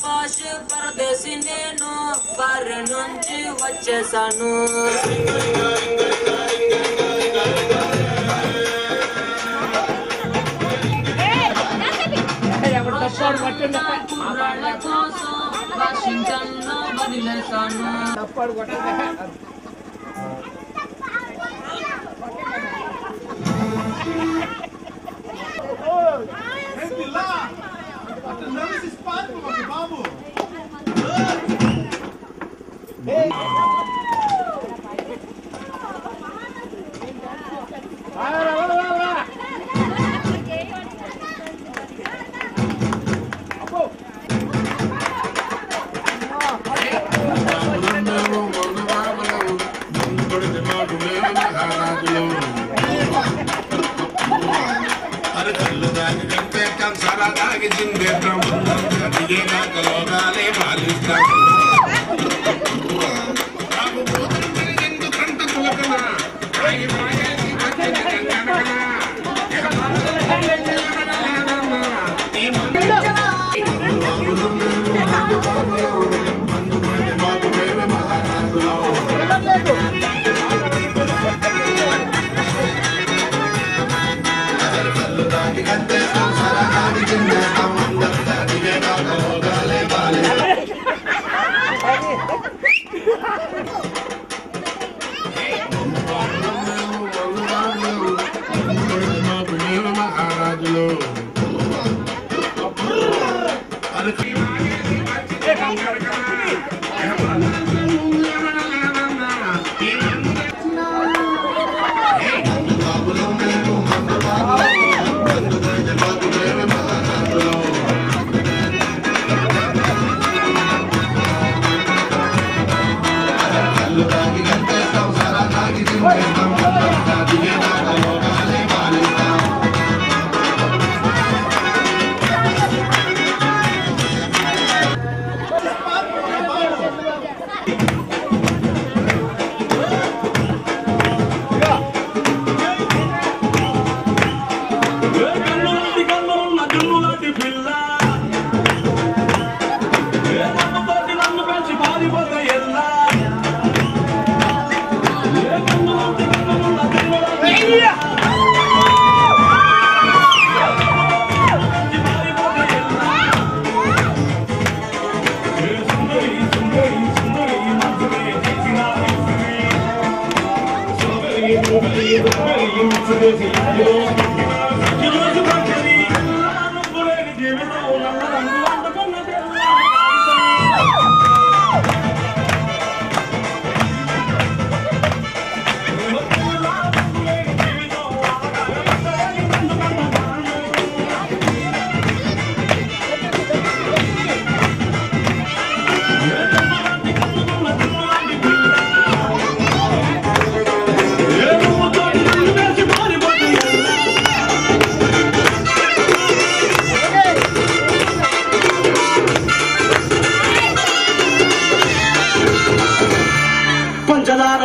పాష్ పరదేశి నేను బారి నుంచి వచ్చేసాను వాషింగ్టన్ లో వదిలేసాను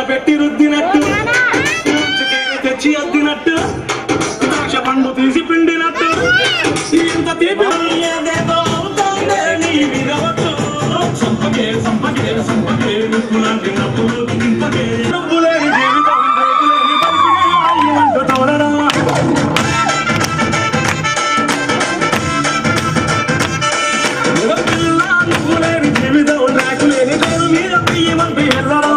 పెట్టి రుద్దినట్టు తెచ్చి అద్దినట్టు ద్రాక్ష పండు తీసి పిండినట్టు ఇంత తీపి ఏదేదో అవుతాందే నీ విరవట్టు సంపగే సంపగే సంపగే నిప్పులాంటి నవ్వులు ఇంపగే నవ్వులేని జీవితం రేకులేని బలిపినే అంటూ తోడరా నవ్వులేని జీవితం రేకులేని పేరు మీద పియ్యమంటూ ఎల్లరా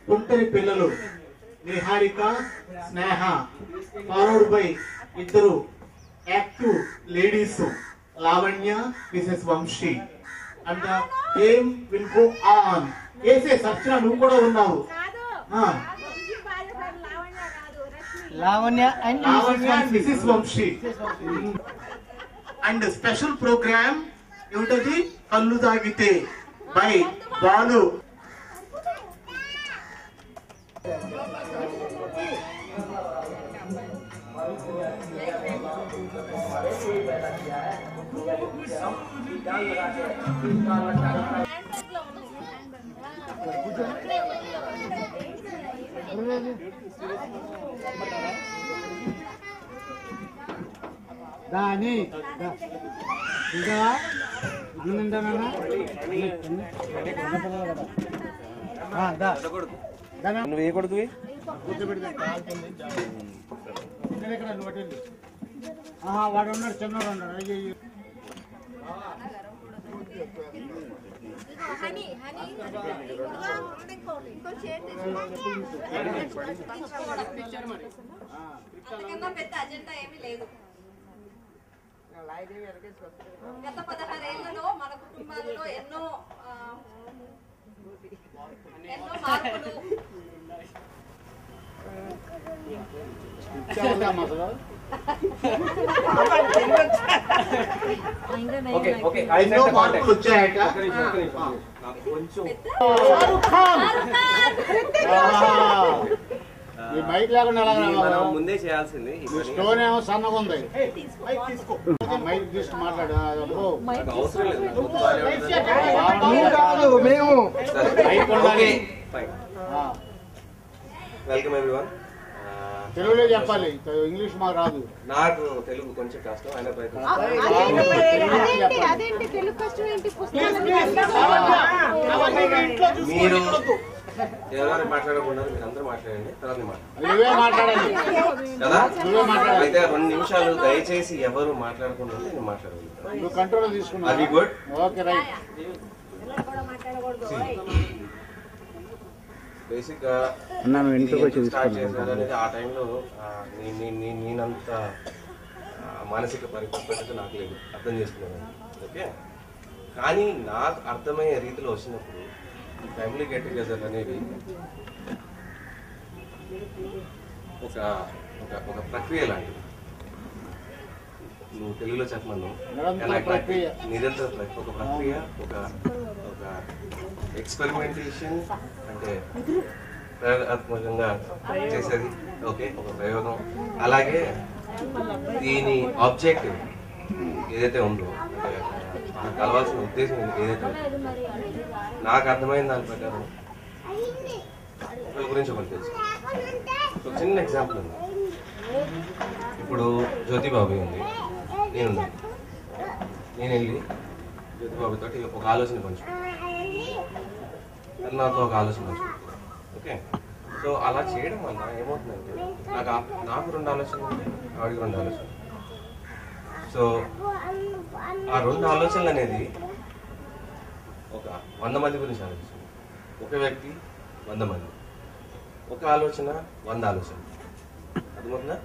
ఒంటరి పిల్లలు నిహారిక స్నేహ ఫాలోడ్ బై ఇద్దరు active ladies Lavanya Mrs Vamshi and the game will go on. ఏసే సత్య నువ్వు కూడా ఉన్నావు. Lavanya and Mrs Vamshi and special program ఏమిటది కళ్ళు తాగితే బై బాలు. దాని ఇంకా నువ్వు వేయకూడదు వాడు ఉన్నాడు చిన్నవాడు ఉన్నాడు అయ్యి పెద్ద అజెండా ఏమీ లేదు. గత 16 ఏళ్లలో మన కుటుంబాలలో ఎన్నో మార్పులు ఎన్నో మార్పులు వచ్చాయట. ఈ మైక్ లేకుండా ముందే చేయాల్సింది. స్టోన్ ఏమో సన్నగా ఉంది. మైక్ తీసి మాట్లాడు. అవసరం లేదు. Welcome everyone. తెలుగులో చెప్పాలి, ఇంగ్లీష్ మాకు రాదు. నాకు తెలుగు కొంచెం కష్టం, అయినా ప్రయత్నం. మీరు ఎవరైనా మాట్లాడకుండా మీరు అందరూ మాట్లాడండి, తర్వాత నువ్వే మాట్లాడాలి కదా. నువ్వే మాట్లాడాలి. అయితే 2 నిమిషాలు దయచేసి ఎవరు మాట్లాడకుండా నేను మాట్లాడగలుగుతాను. నువ్వు కంట్రోల్ తీసుకున్నావు. అది గుడ్. Okay right. బేసిక్ గా స్టార్ట్ చేశాను అనేది ఆ టైంలో నేనంత మానసిక పరిపక్వత నాకు లేదు, అర్థం చేసుకున్నాను. ఓకే, కానీ నాకు అర్థమయ్యే రీతిలో వచ్చినప్పుడు ఫ్యామిలీ గెట్ టుగెదర్ అనేది ఒక ఒక ప్రక్రియ లాంటిది. నువ్వు తెలుగులో చెప్పమను. నిరంతర ప్రక్రియ, ఒక ప్రక్రియ, ఒక ఎక్స్పెరిమెంటేషన్, అంటే ప్రయోగాత్మకంగా చేసేది. ఓకే, ఒక ప్రయోగం. అలాగే దీని ఆబ్జెక్టివ్ ఏదైతే ఉందో, అంటే నాకు కలవాల్సిన ఉద్దేశం ఏదైతే ఉందో, నాకు అర్థమైన దాని ప్రకారం ఒకరి గురించి ఒకటి తెలుసు. ఒక చిన్న ఎగ్జాంపుల్ ఉంది. ఇప్పుడు జ్యోతిబాబు ఉంది, నేను వెళ్ళి జ్యోతిబాబుతో ఒక ఆలోచన పంచుకుంటాను, నాతో ఒక ఆలోచన పంచుకుంటాను. ఓకే, సో అలా చేయడం వల్ల ఏమవుతుందంటే నాకు 2 ఆలోచనలు ఉంటాయి, ఆవిడకి 2 ఆలోచనలు. సో ఆ 2 ఆలోచనలు అనేది ఒక 100 మంది గురించి ఆలోచిస్తుంది. ఒక వ్యక్తి 100 మంది, ఒక ఆలోచన 100 ఆలోచన, అర్థమవుతుందా?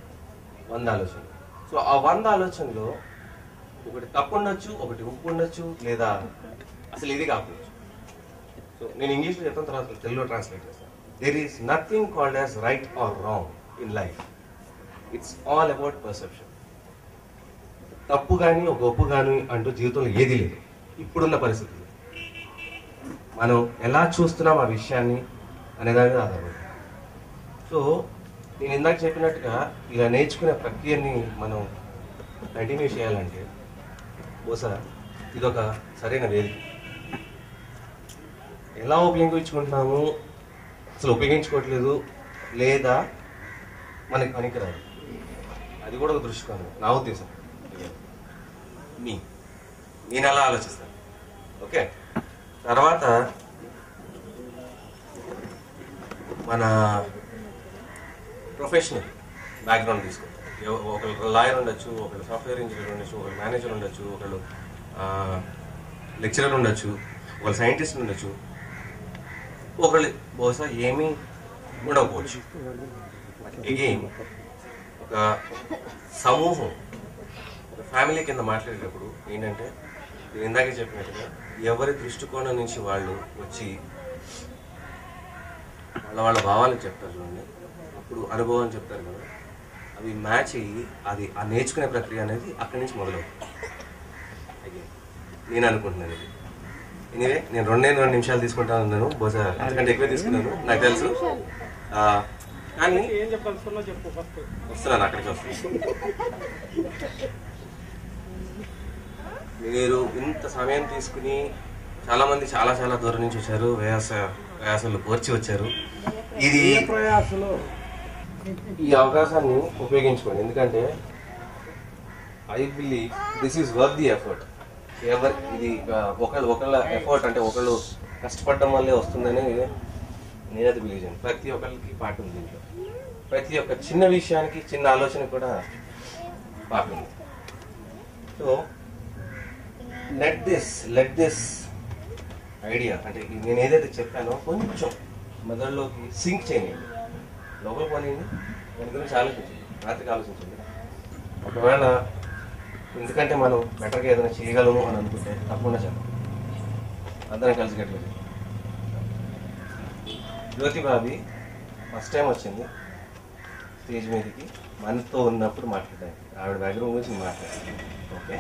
100 ఆలోచన. సో ఆ 100 ఆలోచనలో ఒకటి తప్పు ఉండొచ్చు, ఒకటి ఉప్పు ఉండొచ్చు, లేదా అసలు ఇది కాకపోవచ్చు. సో నేను ఇంగ్లీష్లో చెప్తాను, తర్వాత తెలుగులో ట్రాన్స్లేట్ చేస్తాను. There is nothing called as right or wrong in life. It's all about perception. తప్పు కానీ ఒక ఒప్పు కానీ అంటూ జీవితంలో ఏది లేదు. ఇప్పుడున్న పరిస్థితులు మనం ఎలా చూస్తున్నాం ఆ విషయాన్ని అనేదాని మీద ఆధారపడి. సో నేను ఇందాక చెప్పినట్టుగా ఇలా నేర్చుకునే ప్రక్రియని మనం కంటిన్యూ చేయాలంటే బహుశా ఇదొక సరైన వేదిక. ఎలా ఉపయోగించుకుంటున్నాము, అసలు ఉపయోగించుకోవట్లేదు, లేదా మనకి పనికిరాదు, అది కూడా ఒక దృష్టికోణం. నా ఉద్దేశం నేను అలా ఆలోచిస్తాను. ఓకే, తర్వాత మన ప్రొఫెషనల్ బ్యాక్గ్రౌండ్ తీసుకుంటాం. ఒకళ్ళు లాయర్ ఉండొచ్చు, ఒకళ్ళు సాఫ్ట్వేర్ ఇంజనీర్ ఉండొచ్చు, ఒకళ్ళు మేనేజర్ ఉండొచ్చు, ఒకళ్ళు లెక్చరర్ ఉండొచ్చు, ఒకళ్ళు సైంటిస్ట్ ఉండొచ్చు, ఒకళ్ళు బహుశా ఏమీ ఉండకపోవచ్చు. అగైన్ ఒక సమూహం, ఒక ఫ్యామిలీ కింద మాట్లాడేటప్పుడు ఏంటంటే నేను ఇందాకే చెప్పినట్టుగా ఎవరి దృష్టికోణం నుంచి వాళ్ళు వచ్చి వాళ్ళ భావాలు చెప్తారు చూడండి, అప్పుడు అనుభవం చెప్తారు కదా, అవి మ్యాచ్ అయ్యి అది ఆ నేర్చుకునే ప్రక్రియ అనేది అక్కడి నుంచి మొదలవుతుంది. నేను అనుకుంటున్నాను ఇది. ఎనీవే నేను 2 నిమిషాలు తీసుకుంటాను, నేను బహుశా అంతకంటే ఎక్కువ తీసుకున్నాను నాకు తెలుసు. కానీ ఏం చెప్పాలి చెప్పు, వస్తున్నాను, అక్కడికి వస్తున్నాను. మీరు ఇంత సమయం తీసుకుని చాలామంది చాలా చాలా దూరం నుంచి వచ్చారు, ప్రయాసాలు కోర్చి వచ్చారు. ఇది ఈ అవకాశాన్ని ఉపయోగించుకోండి, ఎందుకంటే I believe this is worth the effort. ఇది ఒకళ్ళ ఎఫర్ట్ అంటే ఒకళ్ళు కష్టపడడం వల్లే వస్తుందని నేనైతే బిలీవ్ చేయను. ప్రతి ఒక్కరికి పాటు ఉంది దీంట్లో. ప్రతి ఒక్క చిన్న విషయానికి, చిన్న ఆలోచన కూడా పాటు ఉంది. సో లెట్ దిస్ ఐడియా అంటే నేను ఏదైతే చెప్పానో కొంచెం మెదడులోకి సింక్ చేయండి, లోపల పోనీయండి, దాని గురించి ఆలోచించండి, రాత్రికి ఆలోచించండి. ఒకవేళ ఎందుకంటే మనం బెటర్గా ఏదైనా చేయగలము అని అనుకుంటే తప్పకుండా చెప్పండి, అందరం కలిసి గట్లేదు. జ్యోతి బాబి ఫస్ట్ టైం వచ్చింది స్టేజ్ మీదకి, మనతో ఉన్నప్పుడు మాట్లాడడానికి. ఆవిడ బ్యాక్గ్రౌండ్ గురించి మాట్లాడాలి, ఓకే,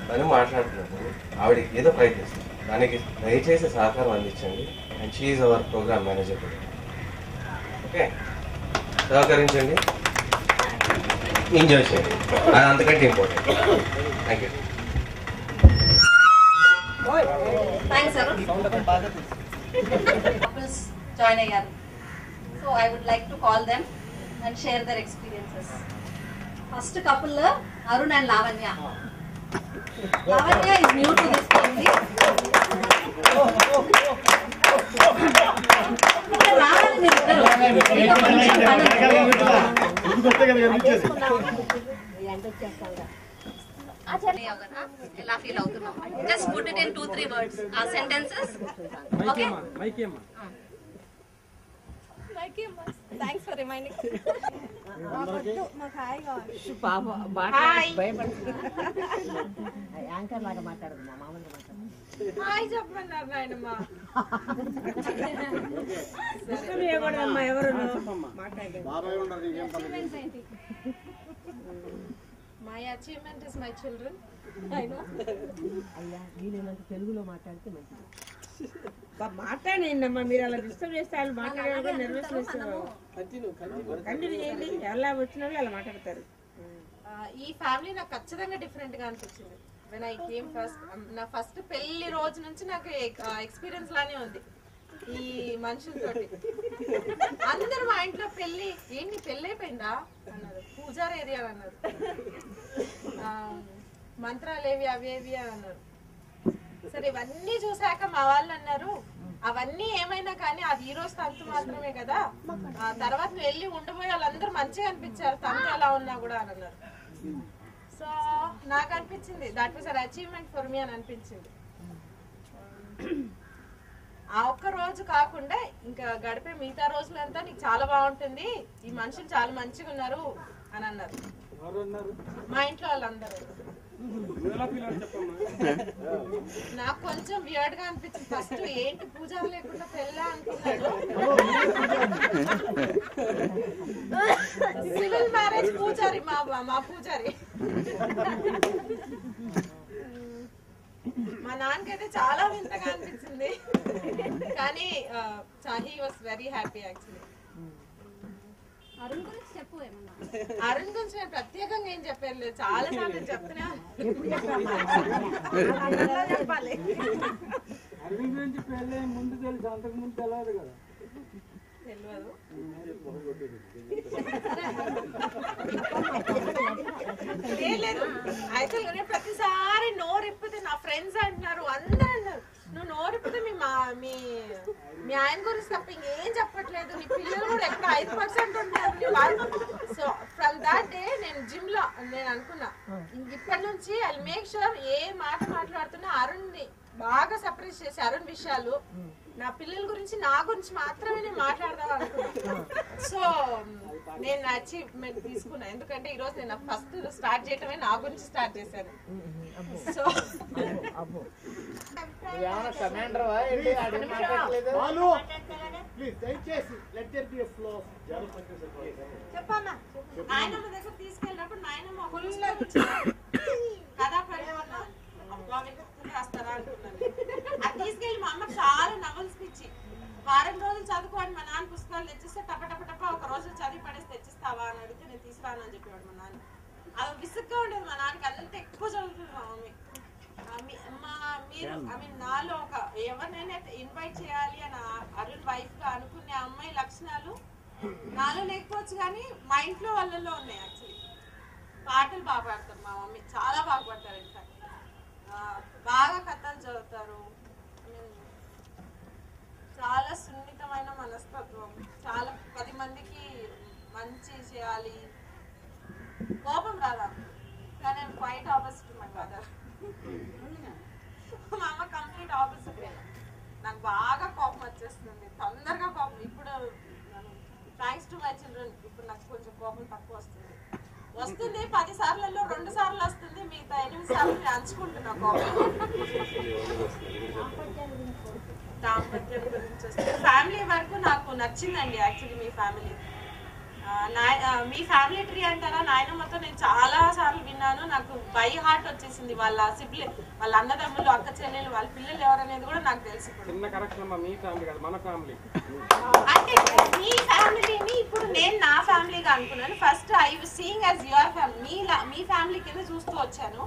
తను మాట్లాడుతున్నప్పుడు ఆవిడకి ఏదో ప్రయత్నిస్తుంది, దానికి దయచేసి సహకారం అందించండి. And she is our program manager కూడా, ఓకే, సహకరించండి, ఎంజాయ్ చేయండి, అది అంతకంటే important. Thank you. Thanks sir. Couples join అయ్యారు. So I would like to call them and share their experiences. First couple Arun and Lavanya. Lavanya is new to this family. రావాలి మీరు ఇద్దరు. ఎలా ఫీల్ అవుతున్నాం? Just put it in 2-3 words, uh sentences. Okay, thanks for reminding. Anchor లాగా మాట్లాడదు, మా మామూలుగా మాట్లాడదు. హాయ్ చెప్పమన్నారు నాయనమ్మ. My achievement is my children. I know. అయ్యా వీళ్ళేమంటే తెలుగులో మాట్లాడితే మంచిది. మాట్లాడండి మీరు అలా డిస్టర్బ్ చేస్తే వాళ్ళు మాట్లాడే నెర్వస్ చేస్తారు. కంటిన్యూ చేయండి, ఎలా వచ్చిన వాళ్ళు అలా మాట్లాడతారు. ఈ ఫ్యామిలీ నాకు ఖచ్చితంగా డిఫరెంట్ గా అనిపించింది. వెన్ ఐ కేమ్ ఫస్ట్, నా ఫస్ట్ పెళ్లి రోజు నుంచి నాకు ఎక్స్పీరియన్స్ లానే ఉంది ఈ మనుషులతోటి. అందరూ మా ఇంట్లో పెళ్లి ఏంటి పెళ్లి అయిపోయిందా అన్నారు, పూజారి ఏరియా అన్నారు, మంత్రాలేవి అవేవి అని అన్నారు. సరే ఇవన్నీ చూసాక మా వాళ్ళు అన్నారు, అవన్నీ ఏమైనా కానీ ఆ హీరోస్ తంతు మాత్రమే కదా, ఆ తర్వాత నువ్వు వెళ్ళి ఉండిపోయి వాళ్ళందరూ మంచిగా అనిపించారు తంతు ఎలా ఉన్నా కూడా అని అన్నారు. సో నాకు అనిపించింది that was an achievement for me అని అనిపించింది. ఆ ఒక్క రోజు కాకుండా ఇంకా గడిపే మిగతా రోజులంతా నీకు చాలా బాగుంటుంది, ఈ మనుషులు చాలా మంచిగా ఉన్నారు అని అన్నారు మా ఇంట్లో వాళ్ళందరూ. నాకు కొంచెం వియర్డ్ గా అనిపించింది ఫస్ట్, ఏంటి పూజలు లేకుండా పెళ్ళా అనుకున్నాను. సివిల్ మ్యారేజ్ పూజారి మా పూజారి. మా నాన్నకైతే చాలా వింతగా అనిపించింది, కానీ he was very happy actually. Arun గురించి చెప్పు ఏమన్నా. అరుణ్ గురించి నేను ప్రత్యేకంగా ఏం చెప్పాను లేదు, చాలా సార్లు చెప్తున్నా చెప్పాలి. అరుణ్ గురించి పెళ్ళి ముందు తెలుసు, అంతకు ముందు తెలియదు కదా. తెలియదు. లేదు అయితే నేను ప్రతిసారి నోరిప్పితే నా ఫ్రెండ్స్ అంటున్నారు, అందరూ అన్నారు నువ్వు నోరిప్పితే మీ ఆయన గురించి తప్ప ఇంకేం చెప్పట్లేదు, నీ పిల్లలు కూడా ఎక్కడ 5% ఉంటారు. సో ఫ్రమ్ దాట్ డే నేను జిమ్ లో నేను అనుకున్నా ఇప్పటి నుంచి ఐ మేక్ షూర్ ఏ మాట మాట్లాడుతున్నా అరుణ్ ని బాగా సపరేట్ చేసి అరుణ్ విషయాలు, నా పిల్లల గురించి నా గురించి మాత్రమే నేను మాట్లాడదాం అనుకున్నా. సో నేను అచీవ్మెంట్ తీసుకున్నా, ఎందుకంటే ఈరోజు నేను ఫస్ట్ స్టార్ట్ చేయటమే నా గురించి స్టార్ట్ చేశాను. సో చెప్పమ్మా, నాయనమ్మ దగ్గర తీసుకెళ్ళినప్పుడు నాయనమ్మ కథా పరివర్తన రాస్తారా అనుకున్నాను. అది తీసుకెళ్ళి మా అమ్మ చాలా నవల్స్ పిచ్చి, వారం రోజులు చదువుకోండి మా నాన్న పుస్తకాలు తెచ్చిస్తే టప ఒక రోజు చదివి పడేసి తెచ్చిస్తావా అని అడిగితే నేను తీసుకురాను అని చెప్పేవాడు మా నాన్న. అది విసుగ్గా ఉండేది మా నాన్నకి, అంత ఎక్కువ చదువుతుంది మా మమ్మీ. మీరు నాలో ఒక ఎవరినైనా ఇన్వైట్ చేయాలి అని అరుణ్ వైఫ్ గా అనుకునే అమ్మాయి లక్షణాలు నాలో లేకపోవచ్చు కానీ మా ఇంట్లో వాళ్ళలో ఉన్నాయి. యాక్చువల్లీ పాటలు బాగా పాడతారు మా మమ్మీ, చాలా బాగా పాడతారు. ఇన్ఫాక్ట్ బాగా కథలు చదువుతారు. చాలా సున్నితమైన మనస్తత్వం, చాలా 10 మందికి మంచి చేయాలి. కోపం రాదా? కానీ క్వైట్ ఆపోజిట్ మై ఫాదర్. మా అమ్మ కంప్లీట్ ఆపోజిట్. నాకు బాగా కోపం వచ్చేస్తుంది, తొందరగా కోపం. ఇప్పుడు థ్యాంక్స్ టు మై చిల్డ్రన్ ఇప్పుడు నాకు కొంచెం కోపం తక్కువ వస్తుంది. 10 సార్లలో 2 సార్లు వస్తుంది, మిగతా 8 సార్లు నేను అంచుకుంటున్నా కోపం. దాంపత్యం గురించి వస్తుంది. ఫ్యామిలీ వరకు నాకు నచ్చిందండి యాక్చువల్లీ మీ ఫ్యామిలీ. మీ ఫ్యామిలీ ట్రీ అంటారా, నాయనమ్మతో నేను చాలా సార్లు విన్నాను. నాకు బై హార్ట్ వచ్చేసింది. వాళ్ళ సిబ్లింగ్, వాళ్ళ అన్నదమ్ములు, అక్క చెల్లెలు, వాళ్ళ పిల్లలు ఎవరనేది కూడా నాకు తెలిసి అంటే మీ ఫ్యామిలీని ఇప్పుడు నేను నా ఫ్యామిలీగా అనుకున్నాను. First I was seeing as your family, me family కింద చూస్తూ వచ్చాను.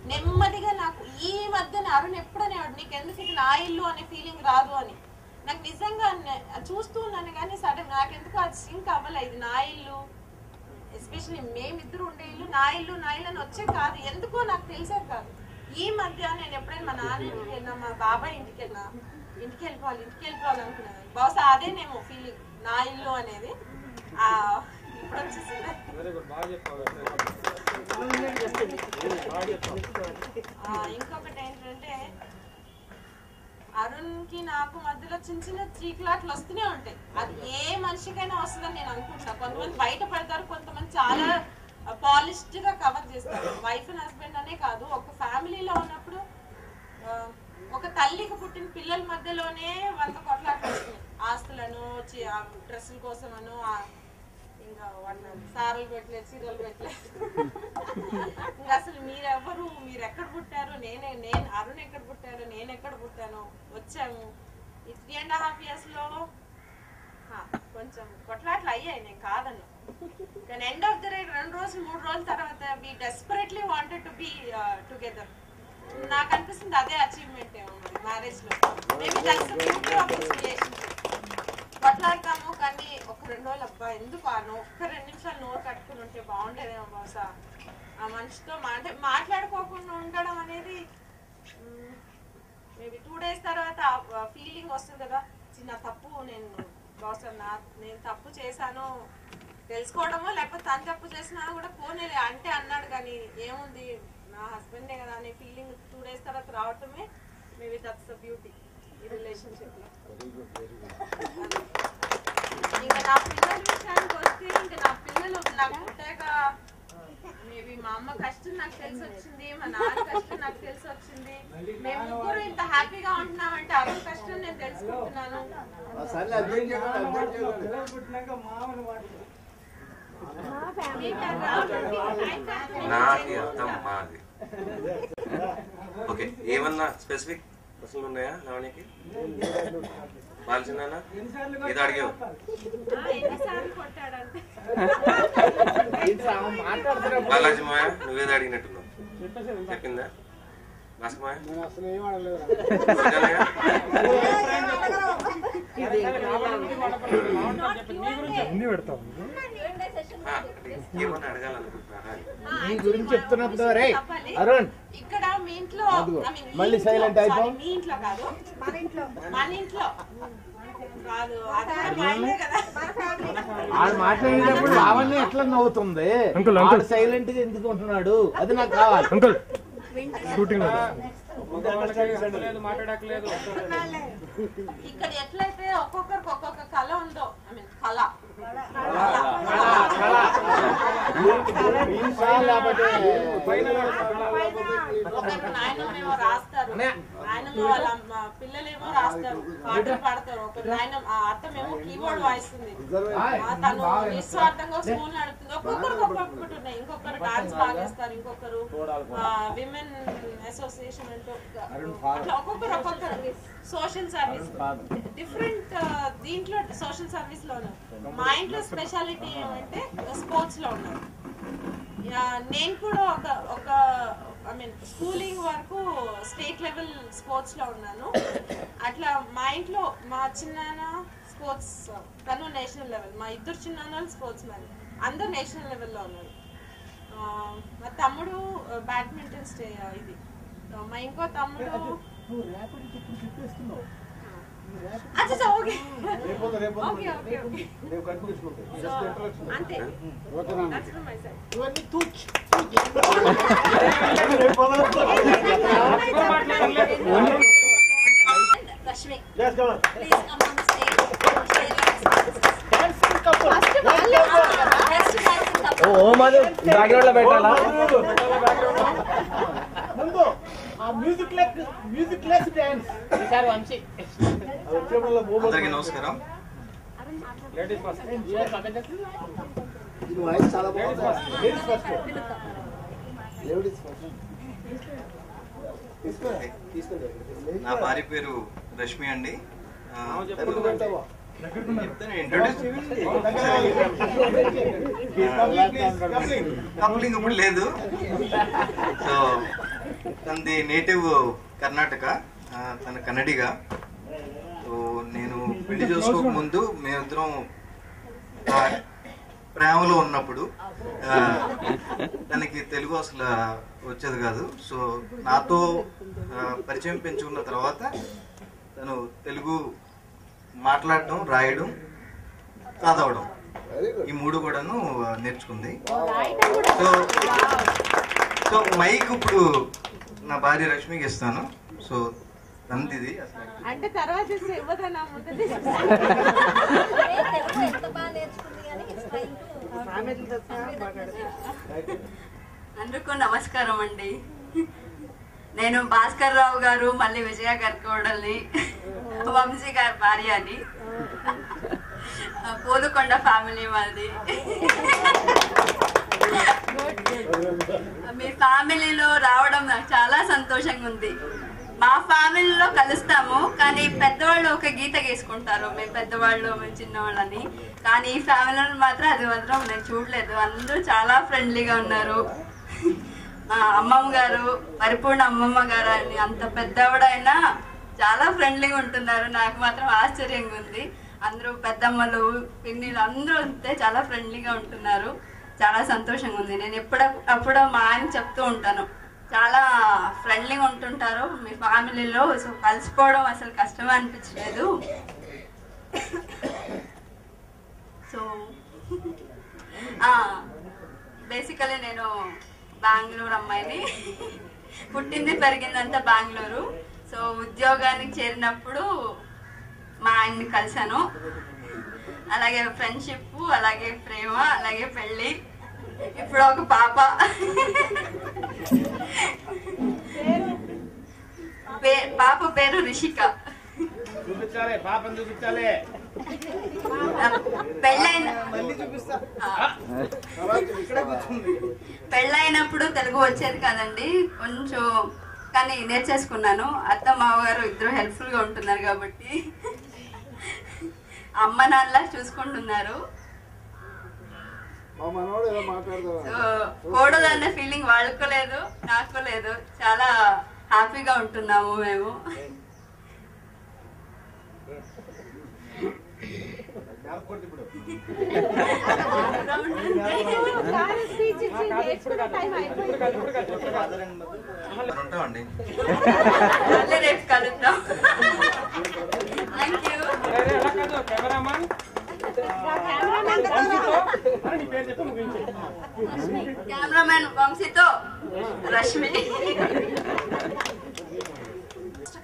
నెమ్మదిగా నాకు ఈ మధ్యన అరుణ్ ఎప్పుడనేవాడు నీకు ఎందుకు ఇది నా ఇల్లు అనే ఫీలింగ్ రాదు అని. నాకు నిజంగా చూస్తూ ఉన్నాను కానీ సడన్ నాకెందుకు అది సింక్ అవ్వలే. ఇది నా ఇల్లు, ఎస్పెషల్లీ మేమిద్దరు ఉండే ఇల్లు నా ఇల్లు అని వచ్చే కాదు, ఎందుకో నాకు తెలిసేది కాదు. ఈ మధ్య నేను ఎప్పుడైనా మా నాన్న ఇంటికి వెళ్ళినా, మా బాబాయ్ ఇంటికి వెళ్ళినా, ఇంటికి వెళ్ళిపోవాలి అనుకున్నాను. బహుశా అదేనేమో ఫీలింగ్, నా ఇల్లు అనేది. ఇప్పుడు వచ్చేసింది. ఇంకొకటి ఏంటంటే అరుణ్ కి నాకు మధ్యలో చిన్న చీకులాట్లు వస్తూనే ఉంటాయి. అది ఏ మనిషికైనా వస్తుందని నేను అనుకుంటున్నా. కొంతమంది బయట పడతారు, కొంతమంది చాలా పాలిష్డ్ గా కవర్ చేస్తారు. వైఫ్ అండ్ హస్బెండ్ అనే కాదు, ఒక ఫ్యామిలీలో ఉన్నప్పుడు ఒక తల్లికి పుట్టిన పిల్లల మధ్యలోనే 100 కొట్లాట్లు వస్తున్నాయి. ఆస్తులను, డ్రెస్సుల కోసమను, ఇంకా సారలు పెట్టలేదు, చీరలు పెట్టలేదు. ఇంకా అసలు మీరెవరు, మీరు ఎక్కడ పుట్టారు, నేను అరుణ్ ఎక్కడ పుట్టారు, నేను ఎక్కడ పుట్టాను, వచ్చాము. ఈ 3.5 years లో కొంచెం కొట్లాట్లు అయ్యాయి, నేను కాదను. కానీ ఎండ్ ఆఫ్ ద డే 2 రోజులు 3 రోజుల తర్వాత we desperately wanted to be together. నాకు అనిపిస్తుంది అదే అచీవ్మెంట్ ఏమో మ్యారేజ్ లో. Maybe that's the beauty of this relationship. కొట్లాడతాము కానీ ఒక 2 రోజులు అబ్బా ఎందుకు ఒక్క 2 నిమిషాలు నోరు కట్టుకుని ఉంటే బాగుండేదేమో. బహుశా ఆ మనిషితో మాట్లాడుకోకుండా ఉండడం అనేది మేబీ 2 days తర్వాత ఫీలింగ్ వస్తుంది కదా, చిన్న తప్పు నేను బహుశా నేను తప్పు చేశాను తెలుసుకోవడమో, లేకపోతే తను తప్పు చేసినా కూడా పోనీ అంటే అన్నాడు కానీ ఏముంది నా హస్బెండే కదా అనే ఫీలింగ్ 2 days తర్వాత రావటమే మేబీ దట్స్ ద బ్యూటీ ఈ రిలేషన్షిప్ లో. ఇంకా నా పిల్లల విషయానికి వస్తే, ఇంకా నా పిల్లలు నాకు పుట్టాక మేబీ మా అమ్మ కష్టం నాకు తెలిసి వచ్చింది, మా నాన్న కష్టం నాకు తెలిసి వచ్చింది. మేము ముగ్గురు ఇంత హ్యాపీగా ఉంటున్నామంటే అరుణ్ కష్టం నేను తెలుసుకుంటున్నాను. నాకి అర్థం మాది. ఓకే, ఏమన్నా స్పెసిఫిక్ ప్రశ్నలు ఉన్నాయా లావణ్యకి? బాలచిన్న ఇది అడిగావు, బాలాజీ మాయ నువ్వేదో అడిగినట్టున్నావు, చెప్పిందా? భాస్కర్ ఏమన్నా అడగాలనుకుంటున్నారా? నీ గురించి చెప్తున్నప్పుడు అరుణ్ ఇక్కడ మీ ఇంట్లో మళ్ళీ సైలెంట్ అయిపో. మీ ఇంట్లో కాదు, మన ఇంట్లో కాదు, ఆడు మాట్లాడేటప్పుడు లావణ్య ఎట్లా నవ్వుతుంది, సైలెంట్ గా ఎందుకు ఉంటున్నాడు, అది నాకు కావాలి. ఇక్కడ ఎట్లయితే ఒక్కొక్కరికి ఒక్కొక్క కళ ఉందో, ఐ మీన్ కళ ఒకరికి నాయనమ్మేమో రాస్తారు, నాయనమ్మ వాళ్ళ పిల్లలేమో రాస్తారు, పాటలు పాడతారు. ఒకరు అత్తమేమో కీబోర్డ్ వాయిస్తుంది, తను నిస్వార్థంగా స్కూల్ నడుపుతుంది. ఒక్కొక్కరికి ఒక్కొక్కటి ఉన్నాయి. ఇంకొకరు డాన్స్ బాగేస్తారు, ఇంకొకరు విమెన్ అసోసియేషన్ అంటూ అట్లా ఒక్కొక్కరు సోషల్ సర్వీస్ డిఫరెంట్ దీంట్లో సోషల్ సర్వీస్ లో ఉన్నారు. మా ఇంట్లో స్పెషాలిటీ ఏమంటే స్పోర్ట్స్ లో ఉన్నారు. నేను కూడా ఒక ఐ మీన్ స్కూలింగ్ వరకు స్టేట్ లెవెల్ స్పోర్ట్స్లో ఉన్నాను. అట్లా మా ఇంట్లో మా చిన్నాన్న స్పోర్ట్స్, తను నేషనల్ లెవెల్, మా ఇద్దరు చిన్నాన్నలు స్పోర్ట్స్ మ్యాన్, అందరూ నేషనల్ లెవెల్లో ఉన్నారు. మా తమ్ముడు బ్యాడ్మింటన్ ఇది, మా ఇంకో తమ్ముడు అచ్చా ఓకే ఓకే ఓకే అంతే. Rashmi, please come on the stage. Background లో పెట్టాలా? ముందు ఆ మ్యూజిక్ లెస్ డాన్స్ ఈసారి వంశీ. అందరికీ నమస్కారం. నా భార్య పేరు రష్మి అండి. కప్లింగ్ ఇప్పుడు లేదు. సో తనది నేటివ్ కర్ణాటక, తన కన్నడిగా. సో నేను పెళ్లి చేసుకోక ముందు మేమిద్దరం ప్రేమలో ఉన్నప్పుడు తనకి తెలుగు అసలు వచ్చేది కాదు. సో నాతో పరిచయం పెంచుకున్న తర్వాత తను తెలుగు మాట్లాడటం, రాయడం, చదవడం ఈ మూడు కూడాను నేర్చుకుంది. సో మైక్ ఇప్పుడు నా భార్య రష్మికి ఇస్తాను. సో తంతిది అంటే తర్వాత ఇవ్వదన్నా ముందు అందరికీ నమస్కారం అండి. నేను భాస్కర్ రావు గారు, మళ్ళీ విజయ గారి కోడల్ని, వంశీ గారి భార్య అని. పోలుకొండ ఫ్యామిలీ మాది. మీ ఫ్యామిలీలో రావడం నాకు చాలా సంతోషంగా ఉంది. మా ఫ్యామిలీలో కలుస్తాము, కానీ పెద్దవాళ్ళు ఒక గీత గీసుకుంటారు, మేము పెద్దవాళ్ళు మేము చిన్నవాళ్ళని. కానీ ఈ ఫ్యామిలీలో మాత్రం అది మాత్రం నేను చూడలేదు. అందరూ చాలా ఫ్రెండ్లీగా ఉన్నారు. మా అమ్మమ్మ గారు, పరిపూర్ణ అమ్మమ్మ గారు అని, అంత పెద్దవాడైనా చాలా ఫ్రెండ్లీగా ఉంటున్నారు. నాకు మాత్రం ఆశ్చర్యంగా ఉంది. అందరూ పెద్దమ్మలు, పిన్నిలు అందరూ అంతే చాలా ఫ్రెండ్లీగా ఉంటున్నారు. చాలా సంతోషంగా ఉంది. నేను ఎప్పుడప్పుడు మా ఆయన చెప్తూ ఉంటాను, చాలా ఫ్రెండ్లీగా ఉంటుంటారు మీ ఫ్యామిలీలో. సో కలిసిపోవడం అసలు కష్టమే అనిపించలేదు. సో బేసికలీ నేను బెంగళూరు అమ్మాయిని, పుట్టింది పెరిగిందంతా బెంగళూరు. సో ఉద్యోగానికి చేరినప్పుడు మా ఆయన్ని కలిశాను. అలాగే ఫ్రెండ్షిప్, అలాగే ప్రేమ, అలాగే పెళ్ళి, ఇప్పుడు ఒక పాప. పాప పేరు రిషిక. పెళ్ళైనప్పుడు తెలుగు వచ్చేది కదండి కొంచెం, కానీ నేర్చేసుకున్నాను. అత్త మావగారు ఇద్దరు హెల్ప్ఫుల్ గా ఉంటున్నారు కాబట్టి అమ్మ నాన్నలా చూసుకుంటున్నారు. కోడలు అనే ఫీలింగ్ వాళ్ళకు లేదు, నాకు లేదు. చాలా హ్యాపీగా ఉంటున్నాము మేము. ఉంటామండి. మళ్ళీ రేపు కలుద్దాం. Thank you. కెమెరామెన్ వంశీతో రష్మి.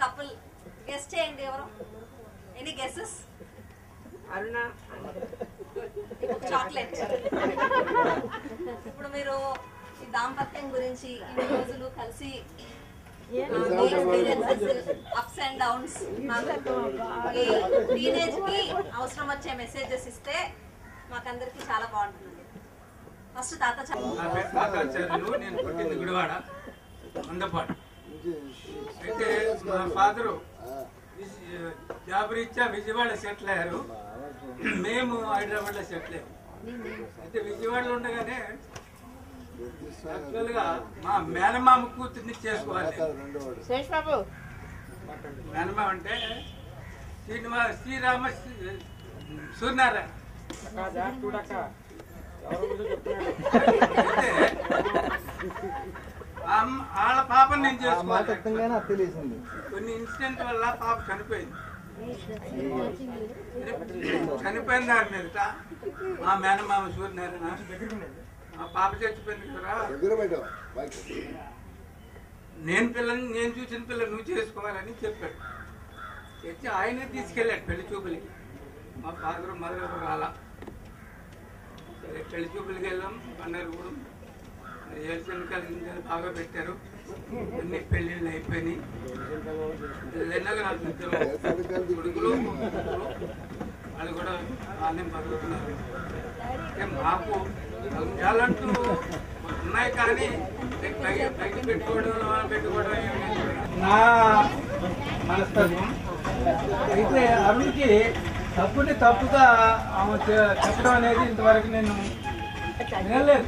కపుల్ గెస్ట్ చేయండి. ఎవరు? Any guesses? అరుణ. చాక్లెట్. ఇప్పుడు మీరు ఈ దాంపత్యం గురించి ఇన్ని రోజులు కలిసి అప్స్ అండ్ డౌన్స్, టీనేజ్ కి అవసరం వచ్చే మెసేజెస్ ఇస్తే మాకందరికి చాలా బాగుంటుంది. ఫస్ట్ తాత నేను పుట్టింది గుడివాడ అందపాడు. అయితే మా ఫాదరు జాబ్ రీత్యా విజయవాడ సెటిల్ అయ్యారు, మేము హైదరాబాద్ లో సెటిల్ అయ్యాము. అయితే విజయవాడలో ఉండగానే యాక్చువల్గా మా మేనమామ కూతుర్ని చేసుకోవాలి. మేనమామ అంటే శ్రీరామ సూర్యనారాయణ. వాళ్ళ పాపని నేను చేసుకోవాలి. కొన్ని ఇన్సిడెంట్ వల్ల పాప చనిపోయింది. చనిపోయిన దాని మీద మా మేనమామ సూర్యనారాయణ మా పాప చచ్చిపోయింది కదా, నేను చూసిన పిల్లని నువ్వు చేసుకోవాలని చెప్పాడు. తెచ్చి ఆయనే తీసుకెళ్ళాడు పెళ్లి చూపులకి. మా ఫాదర్ మదర్ రాలా. సరే పెళ్లి చూపులకి వెళ్ళాం. అన్నారు కూడా ఏడ్చని కలిగిందని బాగా పెట్టారు. అన్ని పెళ్ళిళ్ళు అయిపోయినాయి. ఎన్నగా నాకు ఇద్దరు కొడుకులు వాళ్ళు కూడా వాళ్ళని బతుకుతున్నారు. మాకు అంటూ ఉన్నాయి కానీ పైకి పెట్టుకోవడం నా మనస్తత్వం. అయితే అరుణ్కి తప్పుని తప్పుగా చెప్పడం అనేది ఇంతవరకు నేను వినలేదు,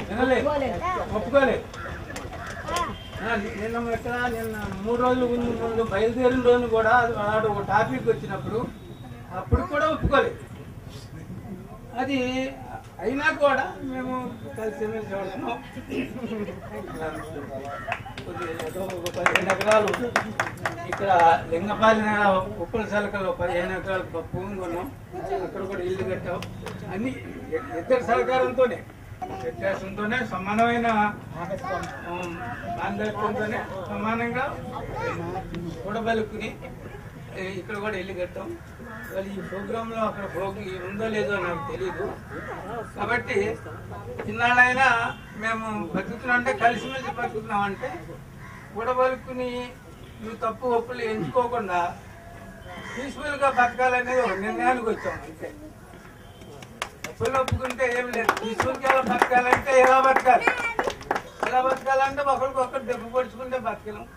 ఒప్పుకోలేదు. నిన్న 3 రోజుల ముందు బయలుదేరిన రోజు కూడా వాడు ఒక టాపిక్ వచ్చినప్పుడు అప్పుడు కూడా ఒప్పుకోలేదు. అది అయినా కూడా మేము కలిసి చూడము. 15 ఎకరాలు ఇక్కడ లింగపాలి ఉప్పుల సలకలో 15 ఎకరాలు భూమి కొన్నాం. అక్కడ కూడా ఇల్లు కట్టాం. అన్ని ఇద్దరు సహకారంతోనే, వ్యత్యాసంతోనే, సమానమైన బాంధవ్యంతోనే సమానంగా కూడబలుకుని ఇక్కడ కూడా ఇల్లు కట్టాం. ఈ ప్రోగ్రాంలో అక్కడ ఉందో లేదో నాకు తెలియదు. కాబట్టి చిన్నాళ్ళైనా మేము బతుకుతున్నామంటే కలిసిమెలిసి బతుకుతున్నామంటే కూడబలుకుని నువ్వు తప్పు ఒప్పులు ఎంచుకోకుండా పీస్ఫుల్గా బతకాలనేది ఒక నిర్ణయానికి వచ్చాం. అంతే. తప్పులు ఒప్పుకుంటే ఏమి లేదు. పీస్ఫుల్గా ఎలా బతకాలంటే ఎలా బతకాలంటే ఒకరికొకరు దెబ్బ పొడుచుకుంటే బతకలేం.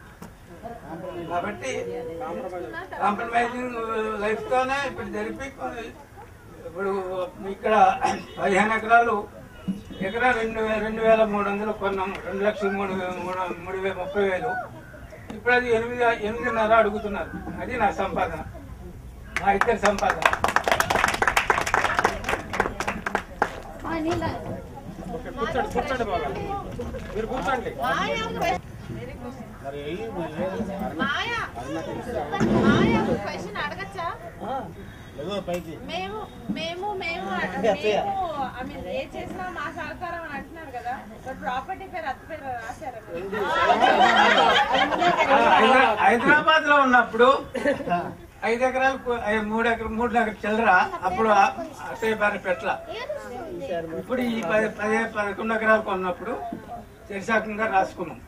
కాబట్టి కాంప్రమైజింగ్ లైఫ్ తోనే ఇప్పుడు జరిపి ఇప్పుడు ఇక్కడ 15 ఎకరాలు ఎకరా 2,300 కొన్నాం. 2,30,000 ఇప్పుడు అది 8.5 అడుగుతున్నారు. అది నా సంపాదన, మా ఇద్దరి సంపాదన. కూర్చోండి బాబా, మీరు కూర్చోండి. అడగచ్చా? మేము ఏ చేసినా మా సహకారం అని అంటున్నారు కదా, ప్రాపర్టీ పేరు అత్త పేరు రాశారు. హైదరాబాద్ లో ఉన్నప్పుడు 5 ఎకరాలు 3 ఎకరాలు చిల్లర అప్పుడు అత్తయ్య పేరు పెట్ల. ఇప్పుడు ఈ 11 ఎకరాలు కొన్నప్పుడు శరీరకంగా రాసుకున్నాం.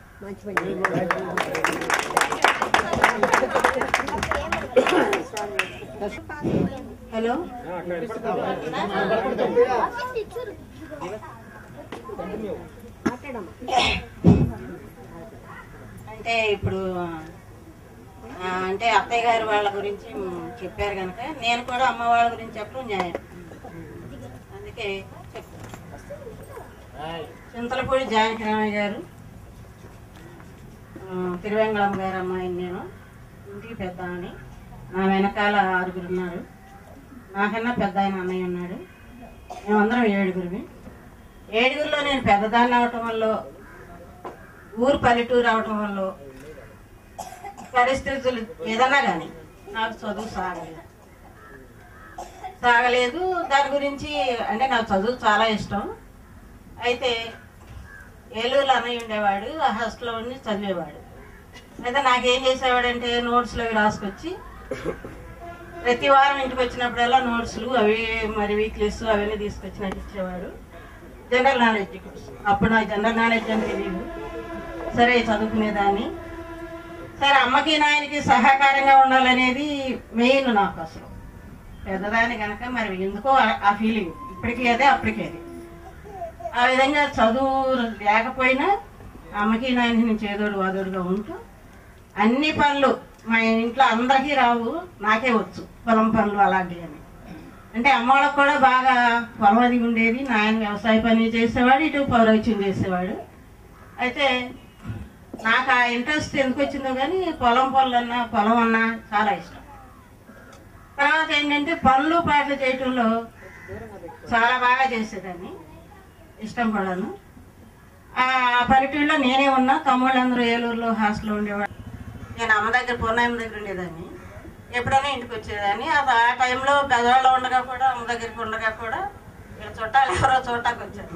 హలో, అంటే ఇప్పుడు అంటే అత్తయ్య గారి వాళ్ళ గురించి చెప్పారు కనుక నేను కూడా అమ్మ వాళ్ళ గురించి చెప్పడం న్యాయం. అందుకే చింతలపూడి జానకిరామయ్య గారు, తిరువెంగళమ్మ గారు అమ్మాయిని నేను. ఇంటికి పెద్ద అని నా వెనకాల 6 ఉన్నారు. నాకన్నా పెద్ద ఆయన అన్నయ్య ఉన్నాడు. మేమందరం 7. 7లో నేను పెద్దదాన్ని అవటం వల్ల, ఊరు పల్లెటూరు అవటం వల్ల పరిస్థితులు ఏదన్నా కానీ నాకు చదువు సాగలేదు. దాని గురించి అంటే నాకు చదువు చాలా ఇష్టం. అయితే ఏలూరులో అన్నయ్య ఉండేవాడు, ఆ హాస్టల్లో ఉండి చదివేవాడు. అయితే నాకేం చేసేవాడంటే నోట్స్లు అవి రాసుకొచ్చి ప్రతి వారం ఇంటికి వచ్చినప్పుడల్లా నోట్స్లు అవి మరి వీక్లీస్ అవన్నీ తీసుకొచ్చి నాకు ఇచ్చేవాడు. General knowledge course. అప్పుడు నాకు జనరల్ నాలెడ్జ్ అని తెలియదు. సరే చదువుకునేదాన్ని. సరే అమ్మకి నాయనకి సహకారంగా ఉండాలనేది మెయిన్ నాకు. అసలు పెద్దదాన్ని కనుక మరి ఎందుకో ఆ ఫీలింగ్ ఇప్పటికీ అదే అప్పటికీ అది. ఆ విధంగా చదువు లేకపోయినా అమ్మకి నాయనకి నేను చేదోడు వాదోడుగా ఉంటూ అన్ని పనులు మా ఇంట్లో అందరికీ రావు, నాకే వచ్చు. పొలం పనులు అలాంటివి అని. అంటే అమ్మ వాళ్ళకి కూడా బాగా పొలం అది ఉండేది. నాయన వ్యవసాయ పని చేసేవాడు, ఇటు పౌరోహిత్యం చేసేవాడు. అయితే నాకు ఆ ఇంట్రెస్ట్ ఎందుకు వచ్చిందో కానీ పొలం అన్నా చాలా ఇష్టం. తర్వాత ఏంటంటే పనులు పాటలు చేయటంలో చాలా బాగా చేసేదాన్ని, ఇష్టం కూడాను. ఆ పల్లెటూరులో నేనే ఉన్నా, తమ్ముళ్ళందరూ ఏలూరులో హాస్టల్లో ఉండేవాడు. నేను అమ్మ దగ్గర పూర్ణాయమ్మ దగ్గర ఉండేదాన్ని, ఎప్పుడైనా ఇంటికి వచ్చేదాన్ని. ఆ టైంలో పెద్దవాళ్ళు ఉండగా కూడా, అమ్మ దగ్గరికి ఉండగా కూడా ఇక్కడ చుట్టాలు ఎవరో చూడటానికి వచ్చాను.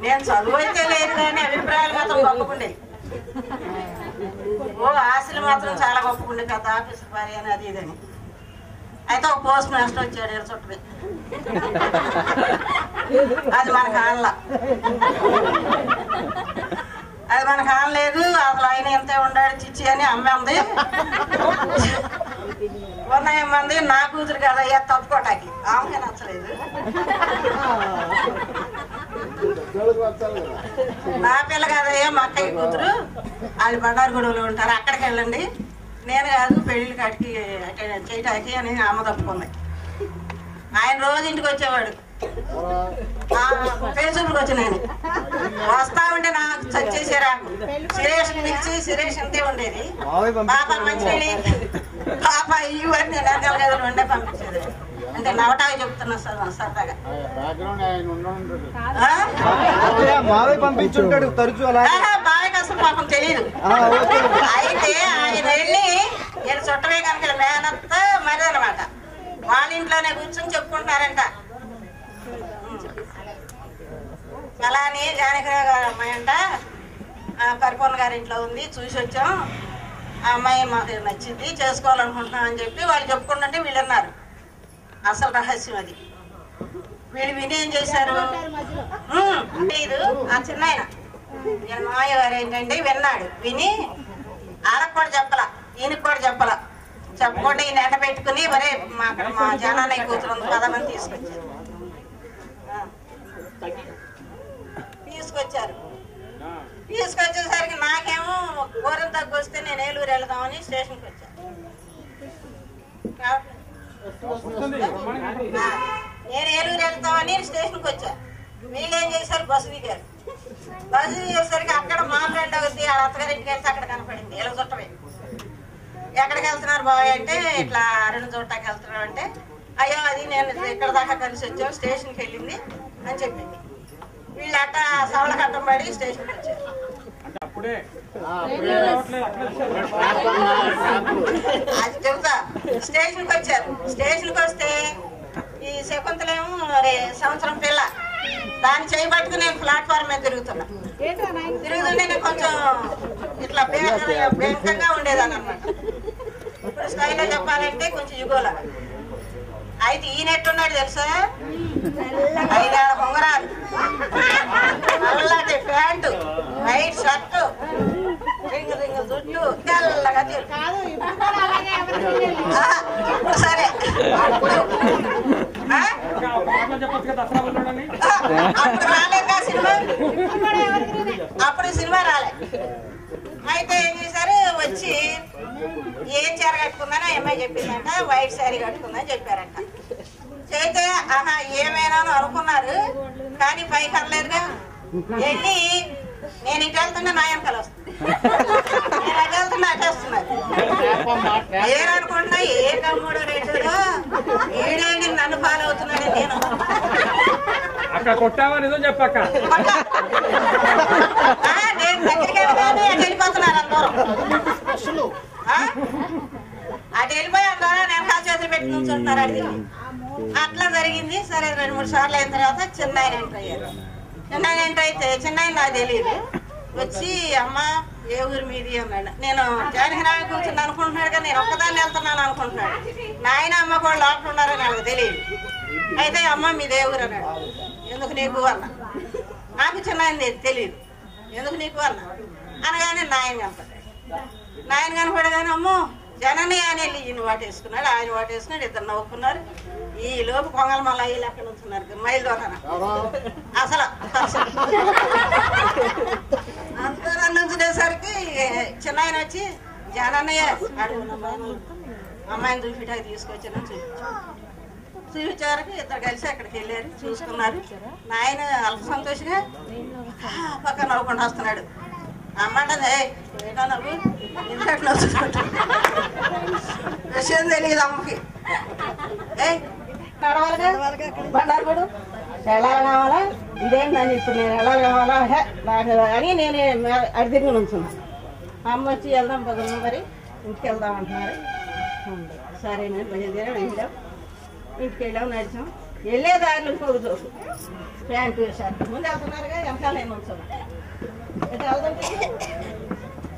నేను చదువు అయితే లేదు కానీ అభిప్రాయాలు మాత్రం గొప్పకుండేవి. ఆశలు మాత్రం చాలా గొప్పకుండే, పెద్ద ఆఫీసు భార్య అని అది ఇదని. అయితే ఒక పోస్ట్ మాస్టర్ వచ్చాడు ఇక్కడ చుట్టూ, అది మనకు ఆనలా, అది మనకు ఆనలేదు. అసలు ఆయన ఎంతే ఉండాడు చిచ్చి అని అమ్మంది, ఉన్నాయమ్మంది. నా కూతురు కదయ్యా తప్పుకోటాకి, ఆమెకే నచ్చలేదు. నా పిల్ల కదయ్యా మా అక్కయ్య కూతురు, వాళ్ళు బండారుగూడలో ఉంటారు, అక్కడికి వెళ్ళండి, నేను కాదు పెళ్ళిళ్ళు కట్టి చేయటానికి అని అమ్మ తప్పుకుంది. ఆయన రోజు ఇంటికి వచ్చేవాడు, పెళ్లి వచ్చి నేను వస్తా ఉంటే నాకు చచ్చేసారా సురేష్ పిలిచి సురేష్ అంతే ఉండేది. పాప మంచి పాప ఇవన్నీ నెలకల గదులు ఉండే పంపించేది. అంటే నవటాగా చెప్తున్నా సరదాగా. పంపించుంటాడు తరచు అలా, బాగా అసలు పాపం తెలియదు. అయితే ఆయన వెళ్ళి నేను చుట్టమే కనుక మేనత్త మరి అనమాట, వాళ్ళ ఇంట్లోనే కూర్చొని చెప్పుకుంటారంట. అలానే జానకిరావు గారు అమ్మాయి అంట పరిపూర్ణ గారి ఇంట్లో ఉంది, చూసి వచ్చాం, ఆ అమ్మాయి మాకు నచ్చింది, చేసుకోవాలనుకుంటున్నాం అని చెప్పి వాళ్ళు చెప్పుకుంటుంటే వీళ్ళు అన్నారు. అసలు రహస్యం అది. వీళ్ళు విని ఏం చేశారు, లేదు ఆ చిన్న ఆయన మామయ్య గారు ఏంటంటే విన్నాడు, విని ఆడకు కూడా చెప్పలా, ఈయనకు కూడా చెప్పలా, చెప్పకుండా ఈయన ఎండ పెట్టుకుని మరే మా జనాన్ని కూతురు 10 మంది తీసుకొచ్చేసరికి నాకేమో ఘోరం తగ్గు వస్తే నేను ఏలూరు వెళ్దామని స్టేషన్కి వచ్చాను. నేను ఏలూరు వెళ్తామని స్టేషన్కి వచ్చాను. వీళ్ళు ఏం చేశారు, బస్సు దిగారు. బస్సు దిగేసరికి అక్కడ మా ఫ్రెండ్ అవుతుంది, ఆ అత్తగారింటికి వెళ్తే అక్కడ కనపడింది, ఇలా చుట్టమే. ఎక్కడికి వెళ్తున్నారు బాయ్ అంటే, ఇట్లా అరుణ చూడటానికి వెళ్తున్నాం అంటే, అయ్యో అది నేను ఇక్కడ దాకా కలిసి వచ్చాం, స్టేషన్కి వెళ్ళింది అని చెప్పింది. వీళ్ళు అట్ట సవల కట్టం పడి స్టేషన్కి వచ్చారు. అది చెబుతా, స్టేషన్కి వచ్చారు. స్టేషన్కి వస్తే ఈ శకుంతలేమో సంవత్సరం పిల్ల, దాన్ని చేయబట్టుకు నేను ప్లాట్ఫామ్ మీద తిరుగుతున్నా. తిరుగుతుంటే నేను కొంచెం ఇట్లా బేంకంగా ఉండేదాన్ని అనమాట. ఇప్పుడు స్టైల్లో చెప్పాలంటే కొంచెం యుగోలా. అయితే ఈయనెట్టున్నాడు తెలుసా, 5 ఏళ్ళ బొంగరాలు, నల్లటి pant, white shirt, ring ring జుట్టు, తెల్లగా సరే. అప్పుడు రాలేదా సినిమా, అప్పుడు సినిమా రాలే. అయితే ఏం చేశారు, వచ్చి ఏం చీర కట్టుకుందని అమ్మాయి చెప్పిందంట, వైట్ శారీ కట్టుకుందని చెప్పారంట. చేస్తే ఆహా ఏమైనా అనుకున్నారు, కానీ పైకి అనలేదుగా. వెళ్ళి నేను ఇటు వెళ్తున్నా నా వెనకాల వస్తుంది, నేను అటు వెళ్తున్నా అటు వస్తున్నారు. ఏమనుకుంటున్నా, ఏ తమ్ముడు రేటులో ఏడేంటి నన్ను ఫాలో అవుతున్నాడు. నేను అక్కడ కొట్టావా నిజం చెప్పక్క, నేను దగ్గరికి వెళ్ళగానే అటు వెళ్ళిపోతున్నారు అందరూ. అటు వెళ్ళిపోయి అందరూ నేను కాలు చేతులు పెట్టి నుంచుంటున్నారు అడిగి. అట్లా జరిగింది. సరే 2-3 సార్లు అయిన తర్వాత చిన్న ఆయన ఎంటర్ అయ్యారు. చిన్న ఆయన ఎంటర్ అయితే చిన్న ఆయన నాకు తెలియదు. వచ్చి అమ్మ ఏ ఊరు మీది అన్నాడు. నేను జానకిరావు కూర్చుని అనుకుంటున్నాడు కానీ నేను ఒక్కదాన్ని వెళ్తున్నాను అనుకుంటున్నాడు. నాయన అమ్మ కూడా లోపల ఉన్నారని నాకు తెలియదు. అయితే అమ్మ మీదే ఊరు అన్నాడు. ఎందుకు నీకు అన్న, నాకు చిన్న ఆయన తెలియదు, ఎందుకు నీకు అన్న అనగానే నాయన కనపడ్డాడు. నాయన కనపడగానే అమ్మో జనని ఆయన వెళ్ళి ఈయన వాటేసుకున్నాడు, ఆయన వాటేసుకున్నాడు, ఇద్దరు నవ్వుకున్నారు. ఈ లోపు కొంగల మళ్ళీ అయ్యి అక్కడ ఉంటున్నారు మైలు దొరకన అసలు అంతా నుంచునేసరికి చిన్న ఆయన వచ్చి జనన్నయ్య అడుగున్న అమ్మాయిని చూపిటాకి తీసుకొచ్చానని చూపించాను. చూపించారు. ఇద్దరు కలిసి అక్కడికి వెళ్ళారు, చూసుకున్నారు. నాయన అల్ప సంతోషంగా పక్కన నవ్వుకుంటూ వస్తున్నాడు. అమ్మంటే ఏటో నవ్వు ఇంతట్లో విషయం తెలియదు అమ్మకి. నడవాలిగా బండారు వెళ్ళాలి కావాలా, ఇదేంటని ఇప్పుడు నేను వెళ్ళాలి కావాలా నాకు అని నేను అడిగిన ఉంచున్నాను. అమ్మ వచ్చి వెళ్దాం పదమ్మా, మరి ఇంటికి వెళ్దాం అంటున్నారు. సరే నేను బయలుదేరాం, వెళ్ళాం. ఇంటికి వెళ్ళాం, నడిచాం. వెళ్ళే దారిలో ఇంకొక జోకు ప్యాంటు షర్ట్ ముందు వెళ్తున్నారుగా, వెనకాల నేను ఉంచున్నాను. ఇటు వెళ్తుంటే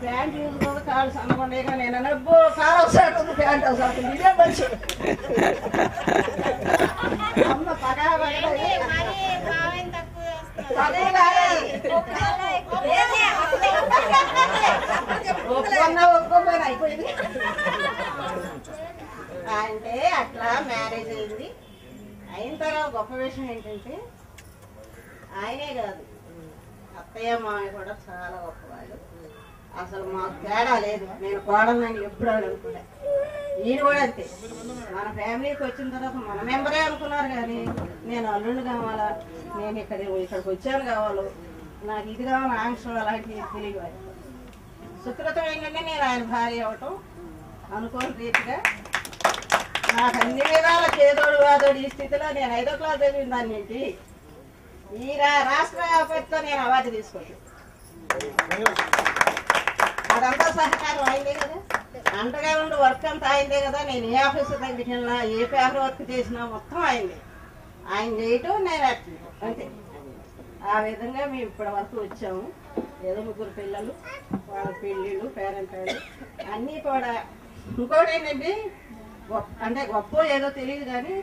ప్యాంట్ చూసుకుంటే కాళ్ళు సన్నకుండా నేను అబ్బో కాలు అవసరం ఉంది, ప్యాంట్ అవసరం ఉంది, ఇదే మంచి అమ్మ పగా ఒప్పుకోపోయినా అయిపోయింది. అంటే అట్లా మ్యారేజ్ అయింది. అయిన తర్వాత గొప్ప విషయం ఏంటంటే ఆయనే కాదు, అత్తయ్య మామయ్య కూడా చాలా గొప్పవాళ్ళు. అసలు మాకు తేడా లేదు. నేను కోడలని ఎప్పుడు అనుకున్నా. ఈయన కూడా అంతే. మన ఫ్యామిలీకి వచ్చిన తర్వాత మన మెంబరే అనుకున్నారు, కానీ నేను అల్లుండి కావాలా, నేను ఇక్కడికి వచ్చాను కావాలో, నాకు ఇది కావాలి ఆంక్షలు అలాంటివి తెలియవాలి. సుకృతం ఏంటంటే నేను ఆయన భార్య అవ్వటం అనుకోని రీతిగా నాకు అన్ని విధాల చేదోడు వాదోడు. ఈ స్థితిలో నేను 5వ క్లాస్ చదివిన దాన్ని ఏంటి ఈ రాష్ట్ర వ్యాపకతో నేను అవార్డు తీసుకుంటాను. అదంతా సహకారం అయిందే కదా, అంతగా ఉండి వర్క్ అంతా అయిందే కదా. నేను ఏ ఆఫీసు దగ్గరికి వెళ్ళినా, ఏ పేపర్ వర్క్ చేసినా మొత్తం అయింది. ఆయన చేయటం నేను అంతే. ఆ విధంగా మేము ఇప్పటి వరకు వచ్చాము. ఏదో 3 పిల్లలు, వాళ్ళ పెళ్ళిళ్ళు, పేరెంట్ అన్నీ కూడా. ఇంకోటి ఏంటంటే అంటే గొప్ప ఏదో తెలియదు, కానీ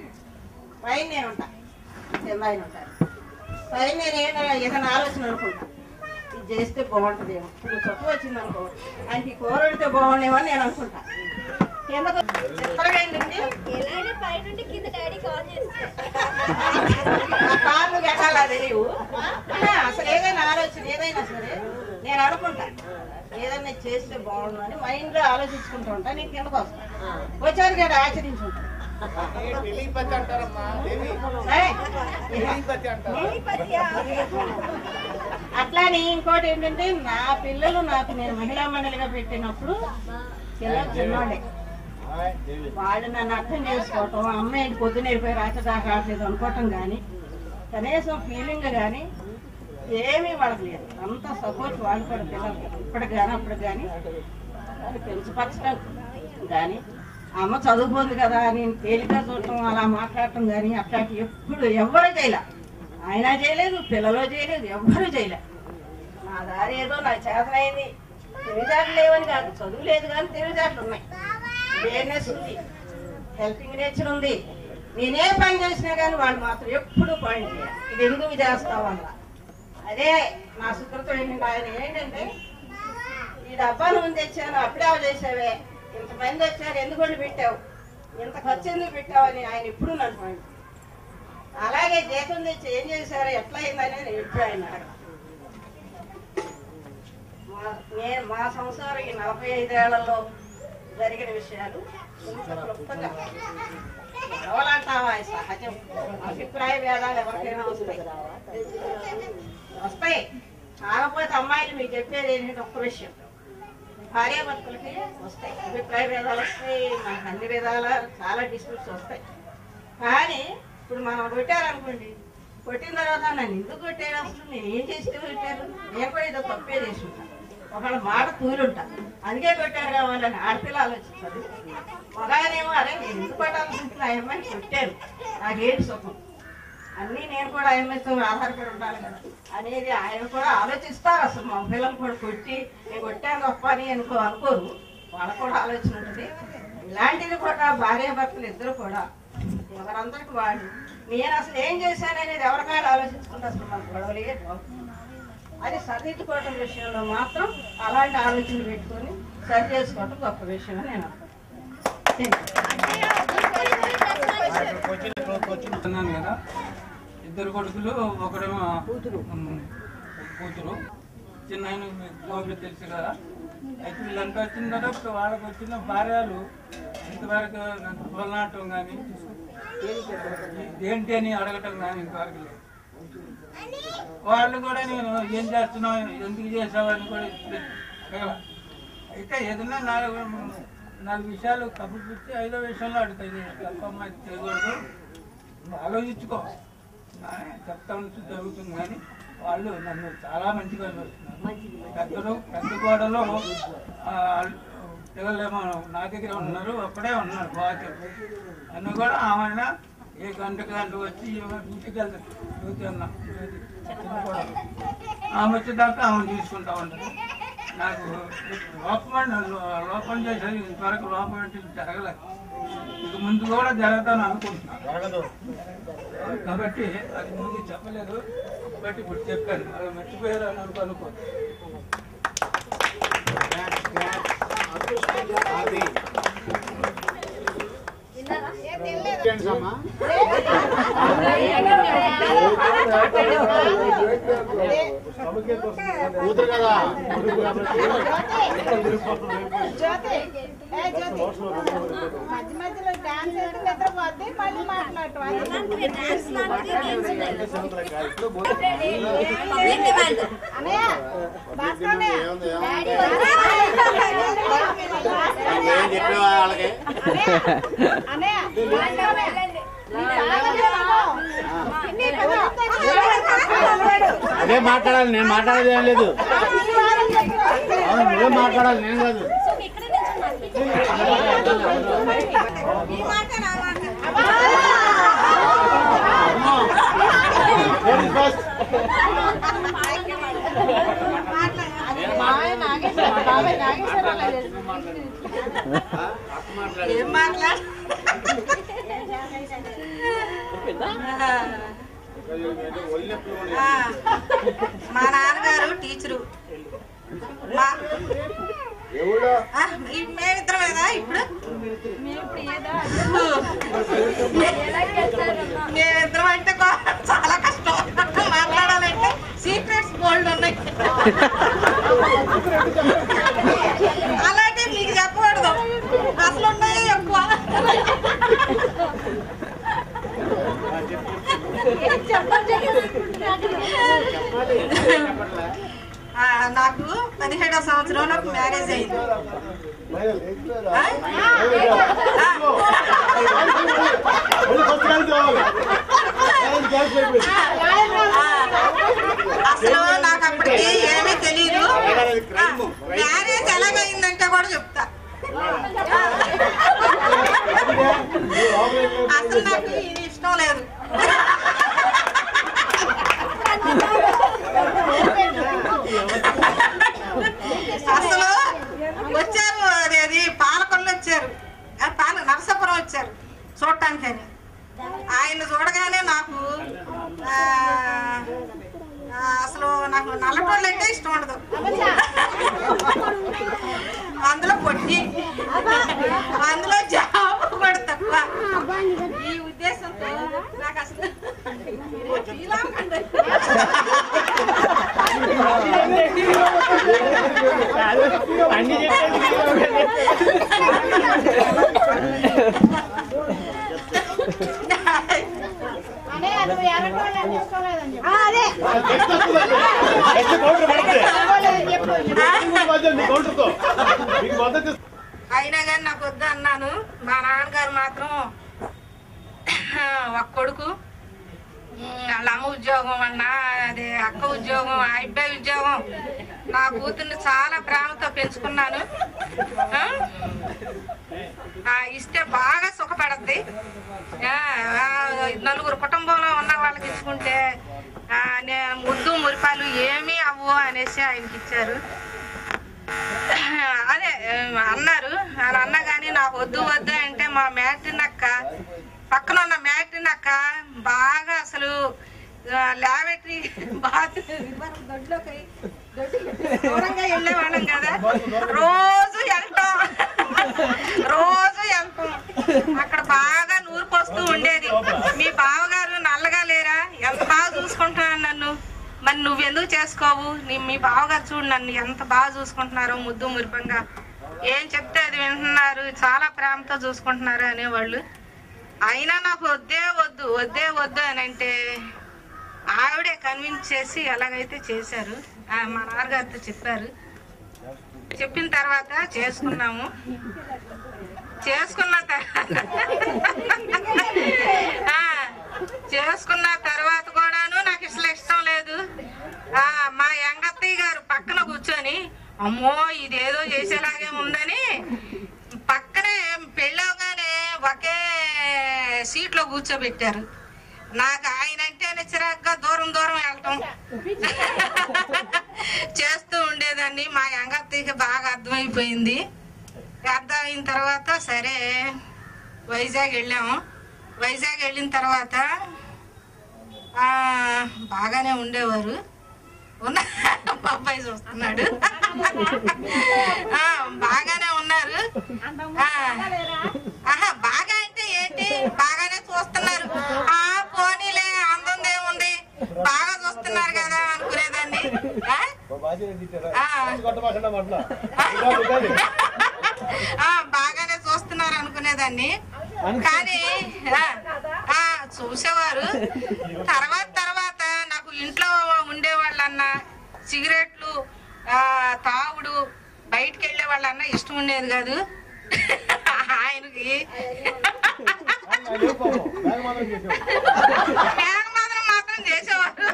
పైన నేను ఉంటా, కింద ఆయన ఉంటాను. పైన నేను ఏదైనా ఆలోచన అనుకుంటా, ఇది చేస్తే బాగుంటుందేమో. ఇప్పుడు చొప్పు వచ్చింది అనుకో, ఆయనకి ఈ కూర వండితే బాగుండేమో అని నేను అనుకుంటా. కింద చిత్రంగా ఏంటంటే కార్లు గట్టాలా తెలియవు. అసలు ఏదైనా ఆలోచన ఏదైనా సరే నేను అనుకుంటా, ఏదైనా చేస్తే బాగుండు అని మైండ్ లో ఆలోచించుకుంటూ ఉంటా. నేను కిందకు వస్తాను, వచ్చాను కదా ఆచరించుకుంటాను. అట్లానే ఇంకోటి ఏంటంటే నా పిల్లలు నాకు నేను మహిళా మండలిగా పెట్టినప్పుడు పిల్లలు చిన్నోడే, వాళ్ళు నన్ను అర్థం చేసుకోవటం, అమ్మాయి పొద్దున వెళ్ళిపోయి రాత్రి దాకా ఆడలేదు అనుకోవటం కానీ కనీసం ఫీలింగ్ కానీ ఏమీ వాళ్ళకి లేదు. అంత సపోర్ట్ వాళ్ళు కూడా పిల్లలకి ఇప్పటికి కానీ అప్పటికి కానీ వాళ్ళు పెంచపరచడం కానీ, అమ్మ చదువుకుంది కదా అని తేలిక చూడటం, అలా మాట్లాడటం కానీ అట్లాంటి ఎప్పుడు ఎవ్వరూ చేయలే. ఆయన చేయలేదు, పిల్లలు చేయలేదు, ఎవ్వరూ చేయలే. నా దారి ఏదో నాకు చేతనైంది. తెలివితేటలు లేవని కాదు, చదువు లేదు కానీ తెలివితేటలు ఉన్నాయి, అవేర్నెస్ ఉంది, హెల్పింగ్ నేచర్ ఉంది. నేనే పని చేసినా కానీ వాళ్ళు మాత్రం ఎప్పుడు పాయింట్ చేయాలి, ఇది ఎందుకు చేస్తావు అన్న. అదే నా సుకృతం ఏంటంటే ఆయన ఏంటంటే ఈ డబ్బా నువ్వు తెచ్చాను అప్పుడే చేసావే, ఇంతమంది వచ్చారు ఎందుకు పెట్టావు, ఇంత ఖర్చు ఎందుకు పెట్టావు అని ఆయన ఎప్పుడు నన్ను పాయింట్. అలాగే జీతం తెచ్చి ఏం చేశారో ఎట్లా అయిందని నేను ఎప్పుడు ఆయన నేను మా సంసారం ఈ 45 ఏళ్లలో జరిగిన విషయాలు క్లుప్తంగా ఎవరంటావా సహజం. అభిప్రాయ భేదాలు ఎవరికైనా వస్తాయి. కాకపోతే అమ్మాయిలు మీకు చెప్పేది ఏంటంటే ఒక్క విషయం, భార్యాభర్తలకి వస్తాయి అభిప్రాయ భేదాలు, వస్తాయి మనకు అన్ని విధాల చాలా డిస్ప్యూట్స్ వస్తాయి. కానీ ఇప్పుడు మనం కొట్టారనుకోండి, కొట్టిన తర్వాత నన్ను ఎందుకు కొట్టారు, అసలు నేను ఏం చేస్తే కొట్టారు, నేను కూడా ఏదో తప్పే చేసి ఉంటాను, ఒకళ్ళ మాట తూలుంటా అందుకే కొట్టారు కావాలని ఆడపిల్ల ఆలోచిస్తారు. మగానేమో అరే నేను ఎందుకు కొట్టాలనుకుంటున్నా, ఆ అమ్మాయిని కొట్టాను నాకేంటి సుఖం, అన్నీ నేను కూడా ఆ అమ్మాయితో ఆధారపడి ఉండాలి కదా అనేది ఆయన కూడా ఆలోచిస్తారు. అసలు మా పిల్లలు కూడా కొట్టి నేను కొట్టాను గొప్ప అని అనుకోరు, వాళ్ళకు కూడా ఆలోచన ఉంటుంది. ఇలాంటిది కూడా భార్యాభర్తలు ఇద్దరు కూడా ఎవరందరికి వాళ్ళు నేను అసలు ఏం చేశాననేది ఎవరికైనా ఆలోచించుకుంటే అసలు మన గొడవలే అది సరిదిద్దుకోవటం విషయంలో మాత్రం అలాంటి ఆలోచనలు పెట్టుకొని సరి చేసుకోవటం గొప్ప విషయం అని నేను అనుకుంటున్నాను కదా. 2 కొడుకులు, ఒకడేమో కూతురు, చిన్న ఆయన గోపి తెలుసు కదా. అయితే వీళ్ళంతా వచ్చిన తర్వాత వాళ్ళకి వచ్చిన భార్యలు ఇంతవరకు పొలనాటం కానీ ఏంటి అని అడగటం కానీ ఇంతవరకు లేదు. వాళ్ళు కూడా నేను ఏం చేస్తున్నావు, ఎందుకు చేసావని కూడా అయితే ఏదన్నా నాలుగు విషయాలు కబుర్లు పెట్టి 5వ విషయంలో అడుగుతాయి. తప్పమ్మా ఇది చేయకూడదు, ఆలోచించుకో చెప్తా ఉంటే జరుగుతుంది. కానీ వాళ్ళు నన్ను చాలా మంచిగా చూస్తున్నారు. పెద్ద గోడలో పిల్లలేమో నా దగ్గర ఉన్నారు, అక్కడే ఉన్నారు బాగా. నన్ను కూడా ఆమె ఏ గంటకు వచ్చి డ్యూటీకి వెళ్తారు. డ్యూటీ అన్నా ఆమె వచ్చేదాకా ఆమెను తీసుకుంటా ఉంటుంది. నాకు లోపం చేసేది ఇంతవరకు లోపం ఏంటి జరగలేదు. ఇక ముందు కూడా జరుగుతాను అనుకుంటున్నాను. కాబట్టి అది ముందు చెప్పలేదు, బట్ ఇప్పుడు చెప్పాను. అలా మర్చిపోయారు అని అనుకో. కూతురు కదా మధ్య మధ్యలో డాన్స్ అయితే నిద్రపోద్ది, మళ్ళీ మాట్లాడటం. అదే మాట్లాడాలి, నేను మాట్లాడేది ఏం లేదు. నువ్వే మాట్లాడాలి, నేను కాదు. ఏం మాట్లాడ మా నాన్నగారు టీచరు. మేమిద్దరమేనా ఇప్పుడు? మేమిద్దరం అంటే చాలా కష్టం మాట్లాడాలంటే. సీక్రెట్స్ బోల్డ్ ఉన్నాయి, అలాంటివి మీకు చెప్పకూడదు. అసలు ఉన్నాయో ఎక్కువ. నాకు 17వ సంవత్సరంలో మ్యారేజ్ అయింది. అసలు నాకు అప్పటికి ఏమీ తెలియదు. మ్యారేజ్ ఎలాగైందంటే కూడా చెప్తా. అసలు నాకు ఇది ఇష్టం లేదు. అసలు వచ్చారు, అదేది పాలకొల్లు వచ్చారు, నరసాపురం వచ్చారు చూడటానికి అని. ఆయన చూడగానే నాకు అసలు నాకు నల్లటోళ్ళు అంటే ఇష్టం ఉండదు. అందులో పొట్టి, అందులో జాబ్ కూడా తక్కువ. ఈ ఉద్దేశంతో నాకు అసలు అయినా కానీ నాకు వద్దు అన్నాను. మా నాన్నగారు మాత్రం ఒక కొడుకు, వాళ్ళ అమ్మ ఉద్యోగం అన్నా, అదే అక్క ఉద్యోగం, ఆ అబ్బాయి ఉద్యోగం. నా కూతుర్ని చాలా ప్రేమతో పెంచుకున్నాను. ఇస్తే బాగా సుఖపడద్ది. నలుగురు కుటుంబంలో ఉన్న వాళ్ళకి ఇచ్చుకుంటే ముద్దు మురిపాలు ఏమీ అవ్వు అనేసి ఆయనకి ఇచ్చారు. అదే అన్నారు. ఆయన అన్న కానీ నాకు వద్దు వద్దు అంటే మా మ్యాట్రిన్ అక్క, పక్కన ఉన్న మ్యాట్రిన్ అక్క బాగా అసలు లాబరేటరీ దొడ్లోకి దూరంగా వెళ్ళేవాళ్ళం కదా, రోజు వెళ్తాం. అక్కడ బాగా నూరు పోస్తూ ఉండేది. మీ బావగారు నల్లగా లేరా, ఎంత బాగా చూసుకుంటున్నాను నన్ను, మరి నువ్వెందుకు చేసుకోవు, మీ బావగారు చూడు నన్ను ఎంత బాగా చూసుకుంటున్నారో, ముద్దు మురిపంగా ఏం చెప్తే అది వింటున్నారు, చాలా ప్రేమతో చూసుకుంటున్నారు అనేవాళ్ళు. అయినా నాకు వద్దే వద్దు అని అంటే ఆవిడే కన్విన్స్ చేసి ఎలాగైతే చేశారు. మా నాన్నగారితో చెప్పారు. చెప్పిన తర్వాత చేసుకున్నాము. చేసుకున్న తర్వాత కూడాను నాకు ఇష్టం లేదు. మా యంగత్తయ్య గారు పక్కన కూర్చొని అమ్మో ఇదేదో చేసేలాగే ఉందని పక్కనే పెళ్ళవగానే ఒకే సీట్లో కూర్చోబెట్టారు. నాకు ఆయన అంటే చిరాగ్గా దూరం వెళ్ళటం చేస్తూ ఉండేదాన్ని. మా యంగత్తయ్యకి బాగా అర్థమైపోయింది. అర్థమైన తర్వాత సరే వైజాగ్ వెళ్ళాము. వైజాగ్ వెళ్ళిన తర్వాత బాగానే ఉండేవారు. అబ్బాయి చూస్తున్నాడు. బాగానే ఉన్నారు. బాగా అంటే ఏంటి, బాగానే చూస్తున్నారు. పోనీలే అందందేముంది, బాగా చూస్తున్నారు కదా అనుకునేదాన్ని. బాగానే చూస్తున్నారు అనుకునేదాన్ని. కానీ చూసేవారు. తర్వాత నాకు ఇంట్లో ఉండేవాళ్ళన్నా, సిగరెట్లు తాగుడు, బయటికి వెళ్ళే వాళ్ళన్నా ఇష్టం ఉండేది కాదు. ఆయనకి మేనమాదరం మాత్రం చేసేవారు.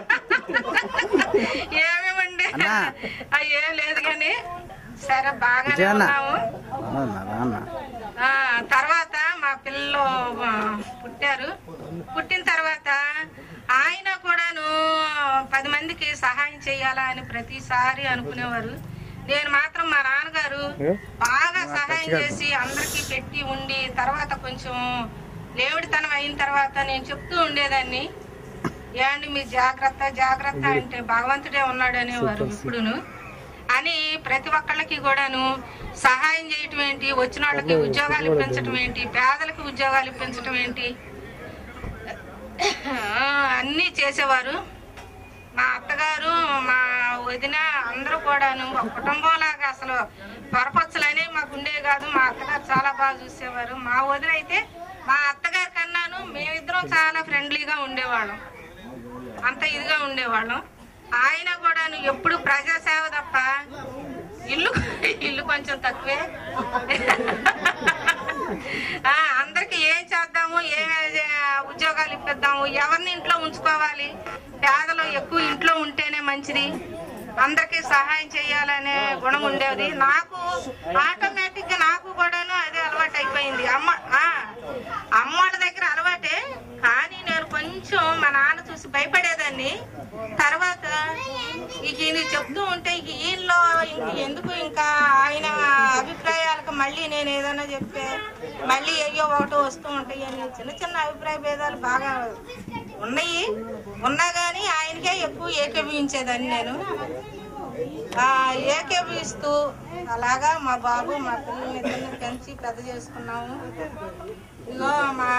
ఏమేమండి ఏం లేదు కానీ సరే బాగానే ఉన్నాము. తర్వాత మా పిల్లలు పుట్టారు. పుట్టిన తర్వాత ఆయన కూడాను 10 మందికి సహాయం చేయాలా అని ప్రతిసారి అనుకునేవారు. నేను మాత్రం మా నాన్నగారు బాగా సహాయం చేసి అందరికి పెట్టి ఉండి తర్వాత కొంచెం లేవిడితనం అయిన తర్వాత నేను చెప్తూ ఉండేదాన్ని, ఏమండి మీరు జాగ్రత్త అంటే భగవంతుడే ఉన్నాడు అనేవారు ఇప్పుడును అని. ప్రతి ఒక్కళ్ళకి కూడాను సహాయం చేయటం ఏంటి, వచ్చిన వాళ్ళకి ఉద్యోగాలు ఇప్పించడం ఏంటి, పేదలకి ఉద్యోగాలు ఇప్పించడం ఏంటి అన్నీ చేసేవారు. మా అత్తగారు, మా వదిన అందరూ కూడాను ఒక కుటుంబం లాగా, అసలు పొరపచ్చలనే మాకు ఉండేవి కాదు. మా అత్తగారు చాలా బాగా చూసేవారు. మా వదిన అయితే మా అత్తగారి కన్నాను మేమిద్దరం చాలా ఫ్రెండ్లీగా ఉండేవాళ్ళం, అంత ఇదిగా ఉండేవాళ్ళం. ఆయన కూడాను ఎప్పుడు ప్రజాసేవ తప్ప ఇల్లు కొంచెం తక్కువే. అందరికి ఏం చేద్దాము, ఏ ఉద్యోగాలు ఇప్పిద్దాము, ఎవరిని ఇంట్లో ఉంచుకోవాలి, పేదలు ఎక్కువ ఇంట్లో ఉంటేనే మంచిది, అందరికి సహాయం చేయాలనే గుణం ఉండేది. నాకు ఆటోమేటిక్ గా నాకు కూడాను అదే అలవాటు అయిపోయింది. అమ్మోళ్ళ దగ్గర అలవాటే, కానీ నేను కొంచెం మా నాన్న చూసి భయపడేదాన్ని. తర్వాత ఈయన చెప్తూ ఉంటే ఈయనలో ఎందుకు ఇంకా ఆయన అభిప్రాయాలకు మళ్ళీ నేను ఏదైనా చెప్తే మళ్ళీ అయ్యో ఒకటో వస్తూ ఉంటాయి అని చిన్న అభిప్రాయ భేదాలు బాగా ఉన్నా కానీ ఆయనకే ఎక్కువ ఏకీభవించేదాన్ని నేను. ఏకీభవిస్తూ అలాగా మా బాబు మా పిల్లల్ని పెంచి పెద్ద చేసుకున్నాము. ఇగో మా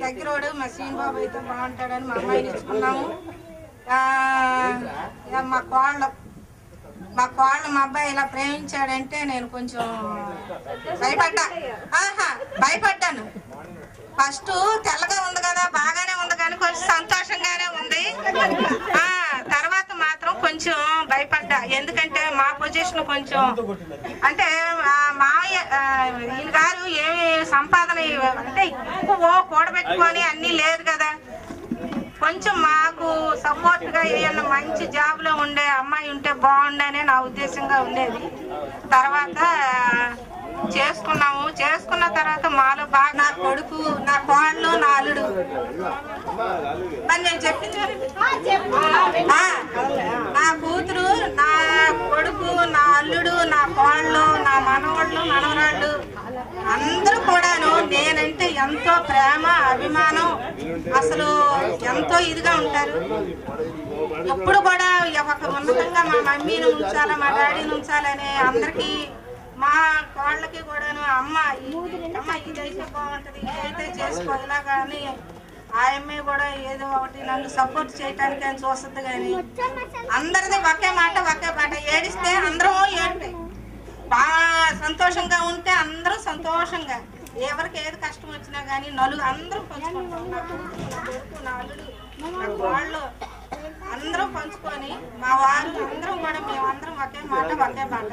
దగ్గరోడు మా శ్రీనిబాబు అయితే బాగుంటాడని మా అమ్మాయిని ఇచ్చుకున్నాము. మా కోళ్ళు మా అబ్బాయి ఇలా ప్రేమించాడంటే నేను కొంచెం భయపడ్డాను. ఫస్ట్ తెల్లగా ఉంది కదా, బాగానే ఉంది కానీ కొంచెం సంతోషంగానే ఉంది. తర్వాత మాత్రం కొంచెం భయపడ్డా. ఎందుకంటే మా పొజిషన్ కొంచెం అంటే మావయ్య ఈయన గారు ఏమి సంపాదన అంటే ఎక్కువ కూడబెట్టుకొని అన్ని లేదు కదా, కొంచెం మాకు సపోర్ట్ గా ఏమన్నా మంచి జాబ్ లో ఉండే అమ్మాయి ఉంటే బాగుండనే నా ఉద్దేశంగా ఉండేది. తర్వాత చేసుకున్న తర్వాత మాలో బాగా నా కొడుకు, నా కోళ్ళు, నా అల్లుడు. మరి నేను చెప్పింది నా కూతురు, నా కొడుకు, నా అల్లుడు, నా కోళ్ళు, నా మనవాళ్ళు, మనవరాళ్ళు అందరూ కూడాను నేనంటే ఎంతో ప్రేమ, అభిమానం, అసలు ఎంతో ఇదిగా ఉంటారు. ఎప్పుడు కూడా ఒక ఉన్నతంగా మా మమ్మీని ఉంచాలా, మా డాడీని ఉంచాలనే అందరికీ, మా వాళ్ళకి కూడాను అమ్మ ఇదైతే బాగుంటది, ఇదైతే చేసుకో ఇలాగా అని ఆ అమ్మాయి కూడా ఏదో ఒకటి నన్ను సపోర్ట్ చేయటానికి అని చూస్తుంది. కానీ అందరిది ఒకే మాట ఏడిస్తే అందరం ఏడిపోయి, బాగా సంతోషంగా ఉంటే అందరూ సంతోషంగా, ఎవరికి ఏది కష్టం వచ్చినా కానీ అందరం పంచుకుంటాం. నా కూతురు, నా కొడుకు, నా అల్లుడు, నా వాళ్ళు అందరం పంచుకొని మా వారు అందరం కూడా మేమందరం ఒకే మాట ఒకే బాట.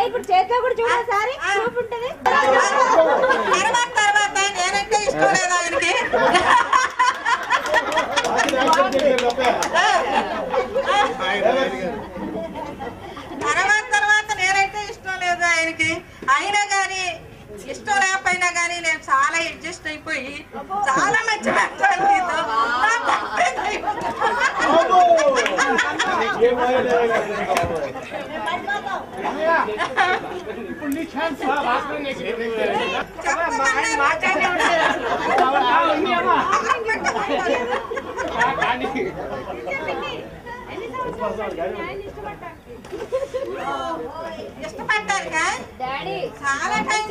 ఇప్పుడు చేతిలో కూడా చూడాలి చూపుంటది. తర్వాత నేనంటే ఇష్టం లేదు ఆయనకి. తర్వాత నేనైతే ఇష్టం లేదు ఆయనకి. అయినా కానీ ఇష్టం లేకపోయినా కానీ నేను చాలా అడ్జస్ట్ అయిపోయి చాలా మంచి ఇష్టపడ్డారుగా చాలా టైం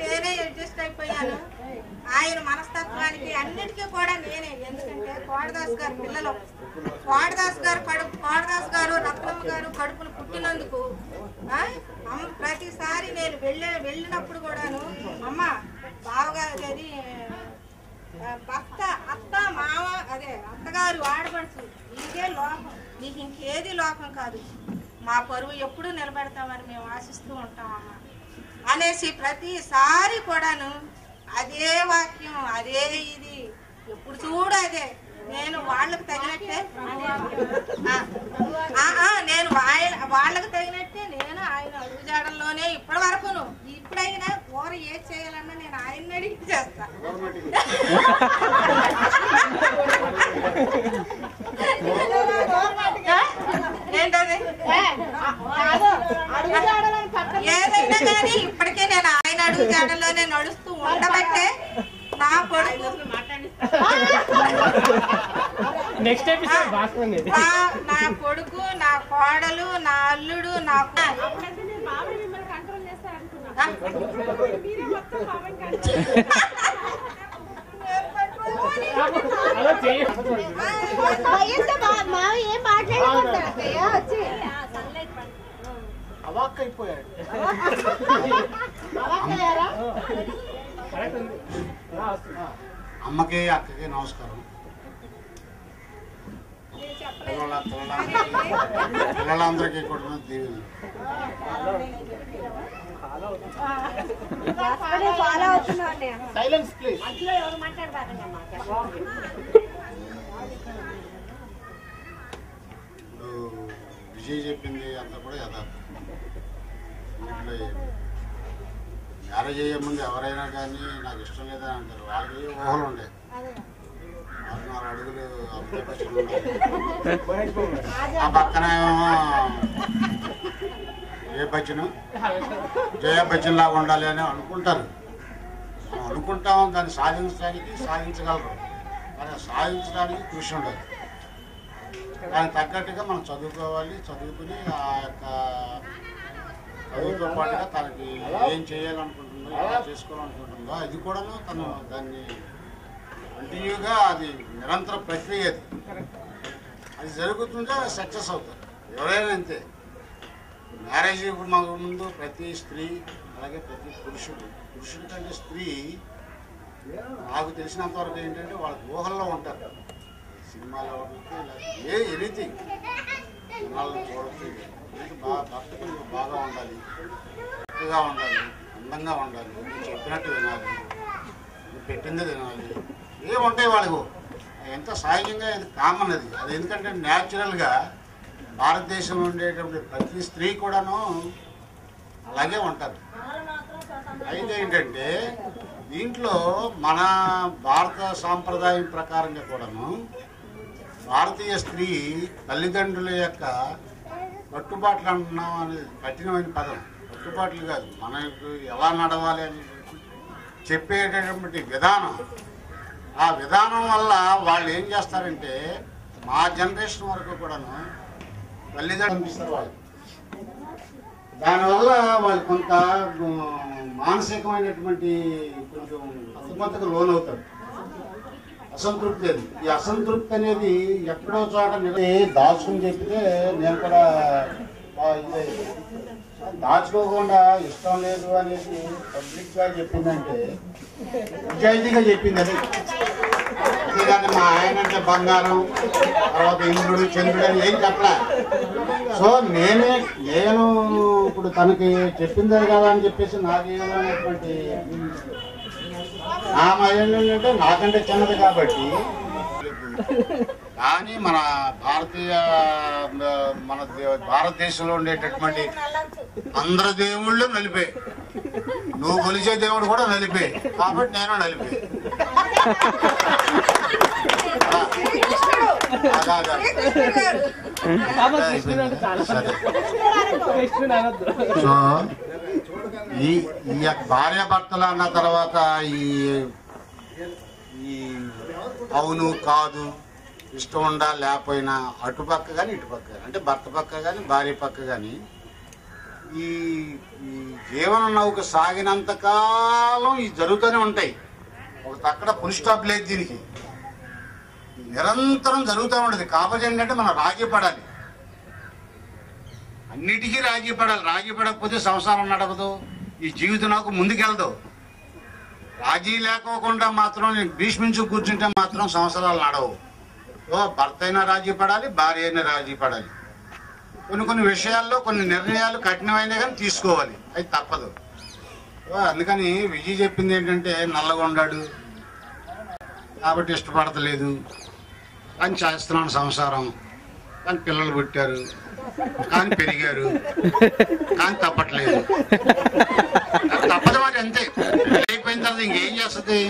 నేనే అడ్జస్ట్ అయిపోయాను. ఆయన మనస్తత్వానికి అన్నిటికీ కూడా నేనే. ఎందుకంటే కోడదాస్ గారు పిల్లలు, కోడదాస్ గారు రత్నమ్మ గారు కడుపును పుట్టినందుకు ప్రతిసారి నేను వెళ్ళినప్పుడు కూడాను అమ్మ బావగారు అది భర్త అత్త మామ అదే అత్తగారు ఆడపడుచు ఇదే లోకం, నీకు ఇంకేది లోకం కాదు, మా పరువు ఎప్పుడు నిలబెడతామని మేము ఆశిస్తూ ఉంటామమ్మ అనేసి ప్రతిసారి కూడాను అదే వాక్యం, అదే ఇది ఎప్పుడు చూడు అదే. నేను వాళ్ళకు తగినట్టే నేను వాళ్ళకు తగినట్టే నేను ఆయన అడుగుజాడల్లోనే ఇప్పటి వరకును. ఇప్పుడైనా కూర ఏది చేయాలన్నా నేను ఆయన్ని అడిగి చేస్తా. ఏంటది ఏదైనా కానీ ఇప్పటికే నేను ఆయన అడుగుజాడల్లోనే నడుస్తూ ఉండబట్టే నా కొడుకు నా కొడుకు, నా కోడలు, నా అల్లుడు, నాకు ఏం మాట్లాడుకుంటారు అవాక్కైపోయాడు. అమ్మకి అక్కకి నమస్కారం. పిల్లలందరికీ కూడా దీవెనలు. Silence please. ఇప్పుడు విజయ్ చెప్పింది అంతా కూడా యథార్థం. మ్యారేజ్ అయ్యే ముందు ఎవరైనా కానీ నాకు ఇష్టం లేదని అంటారు. వాళ్ళకి ఊహలు ఉండే 4 అడుగులు ఆ పక్కన జయ బచ్చన్ లాగా ఉండాలి అని అనుకుంటారు. మనం అనుకుంటాం, దాన్ని సాధించగలరు, కానీ సాధించడానికి కృషి ఉండాలి. దానికి తగ్గట్టుగా మనం చదువుకోవాలి. చదువుకుని ఆ యొక్క చదువుతో పాటుగా తనకి ఏం చేయాలనుకుంటుందో, ఎలా చేసుకోవాలనుకుంటుందో అది కూడాను తను దాన్ని కంటిన్యూగా అది నిరంతర ప్రక్రియ. అది జరుగుతుంటే సక్సెస్ అవుతారు ఎవరైనా అంతే. మ్యారేజ్ ముందు ప్రతి స్త్రీ అలాగే ప్రతి పురుషుడి కంటే స్త్రీ నాకు తెలిసినంతవరకు ఏంటంటే వాళ్ళ ఊహల్లో ఉంటారు. సినిమాలో ఎనీథింగ్ వాళ్ళని చూడచ్చు. భర్తకు బాగా ఉండాలి, చక్కగా ఉండాలి, అందంగా ఉండాలి, నువ్వు చెప్పినట్టు వినాలి, నువ్వు పెట్టిందే తినాలి. ఏముంటాయి వాళ్ళకు ఎంత సహజంగా ఇది కామన్. అది ఎందుకంటే న్యాచురల్గా భారతదేశంలో ఉండేటువంటి ప్రతి స్త్రీ కూడాను అలాగే ఉంటారు. అయితే ఏంటంటే దీంట్లో మన భారత సాంప్రదాయం ప్రకారంగా కూడాను భారతీయ స్త్రీ తల్లిదండ్రుల యొక్క కట్టుబాట్లు అంటున్నాం అనేది కఠినమైన పదం. కట్టుబాట్లు కాదు, మనకు ఎలా నడవాలి అని చెప్పేటటువంటి విధానం. ఆ విధానం వల్ల వాళ్ళు ఏం చేస్తారంటే మా జనరేషన్ వరకు కూడాను తల్లిదండ్రులు అనిపిస్తారు వాళ్ళు. దానివల్ల వాళ్ళు కొంత మానసికమైనటువంటి కొంచెం అసమర్థకు లోనవుతారు. అసంతృప్తి అది. ఈ అసంతృప్తి అనేది ఎక్కడో చోట దాచుకుని చెప్తే నేను కూడా దాచుకోకుండా ఇష్టం లేదు అనేది పబ్లిక్ గా చెప్పిందంటే నిజాయితీగా చెప్పింది అది. అంతేగాని మా ఆయన అంటే బంగారం, తర్వాత ఇంద్రుడు చంద్రుడు అని ఏం చెప్పలే. సో నేను ఇప్పుడు తనకి చెప్పింది కదా అని చెప్పేసి నాకు ఏదైనటువంటి నా మహిళ అంటే నాకంటే చిన్నది కాబట్టి. కానీ మన భారతదేశంలో ఉండేటటువంటి అందరు దేవుళ్ళు నలిపే, నువ్వు కొలిచే దేవుడు కూడా నలిపే, కాబట్టి నేను నలిపే. సో ఈ భార్య భర్తలు అన్న తర్వాత ఈ అవును కాదు, ఇష్టం ఉండా లేకపోయినా అటుపక్క కానీ ఇటుపక్క కానీ, అంటే భర్త పక్క కానీ భార్య పక్క కానీ ఈ జీవన నౌక సాగినంత కాలం ఇవి జరుగుతూనే ఉంటాయి. ఒక అక్కడ ఫుల్ స్టాప్ లేదు దీనికి, నిరంతరం జరుగుతూ ఉంటుంది. కాకపోతే ఏంటంటే మనం రాజీ పడాలి, అన్నిటికీ రాజీ పడాలి. రాజీ పడకపోతే సంసారం నడవదు, ఈ జీవితం నాకు ముందుకెళ్దు. రాజీ లేకోకుండా మాత్రం భీష్మించు కూర్చుంటే మాత్రం సంవత్సరాలు నడవు. భర్త అయినా రాజీ పడాలి, భార్య అయినా రాజీ పడాలి. కొన్ని విషయాల్లో కొన్ని నిర్ణయాలు కఠినమైనా కానీ తీసుకోవాలి, అది తప్పదు. అందుకని విజయ్ చెప్పింది ఏంటంటే నల్లగా ఉన్నాడు కాబట్టి ఇష్టపడతలేదు, కానీ చేస్తున్నాను సంసారం, కానీ పిల్లలు పుట్టారు, కానీ పెరిగారు, కానీ తప్పట్లేదు. తప్పదు మరి, అంతే. అయిపోయిన తర్వాత ఇంకేం చేస్తుంది.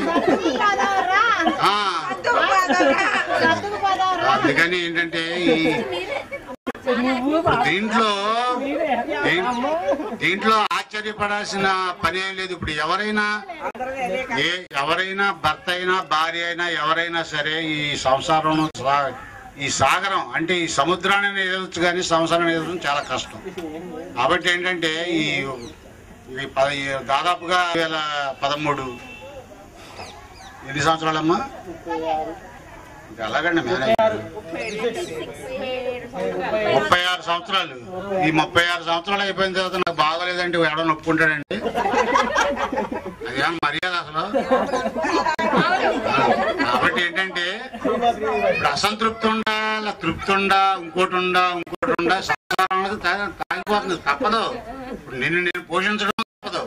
అందుకని ఏంటంటే దీంట్లో ఆశ్చర్యపడాల్సిన పని ఏం లేదు. ఇప్పుడు ఎవరైనా భర్త అయినా భార్య అయినా ఎవరైనా సరే ఈ సంసారం ఈ సాగరం అంటే ఈ సముద్రాన్ని ఎదవచ్చు కానీ సంసారాన్ని ఎదవడం చాలా కష్టం. కాబట్టి ఏంటంటే ఈ దాదాపుగా 2013 ఎన్ని సంవత్సరాలమ్మా? ఎలాగండి మేనేజర్ 36 సంవత్సరాలు. ఈ 36 సంవత్సరాలు అయిపోయిన తర్వాత నాకు బాగోలేదంటే ఎవడో నొప్పుకుంటాడండి, అదేమన్నా మర్యాద అసలు? కాబట్టి ఏంటంటే ఇప్పుడు అసంతృప్తి ఉండా, తృప్తి ఉండా, ఇంకోటి ఉండా సంసారం అనేది తాగిపోతుంది. తప్పదు. ఇప్పుడు నేను పోషించడం తప్పదు,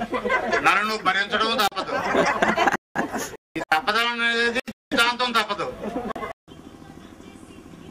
నన్ను నువ్వు భరించడం తప్పదు. ఈ తప్పదం అనేది సిద్ధాంతం తప్పదు.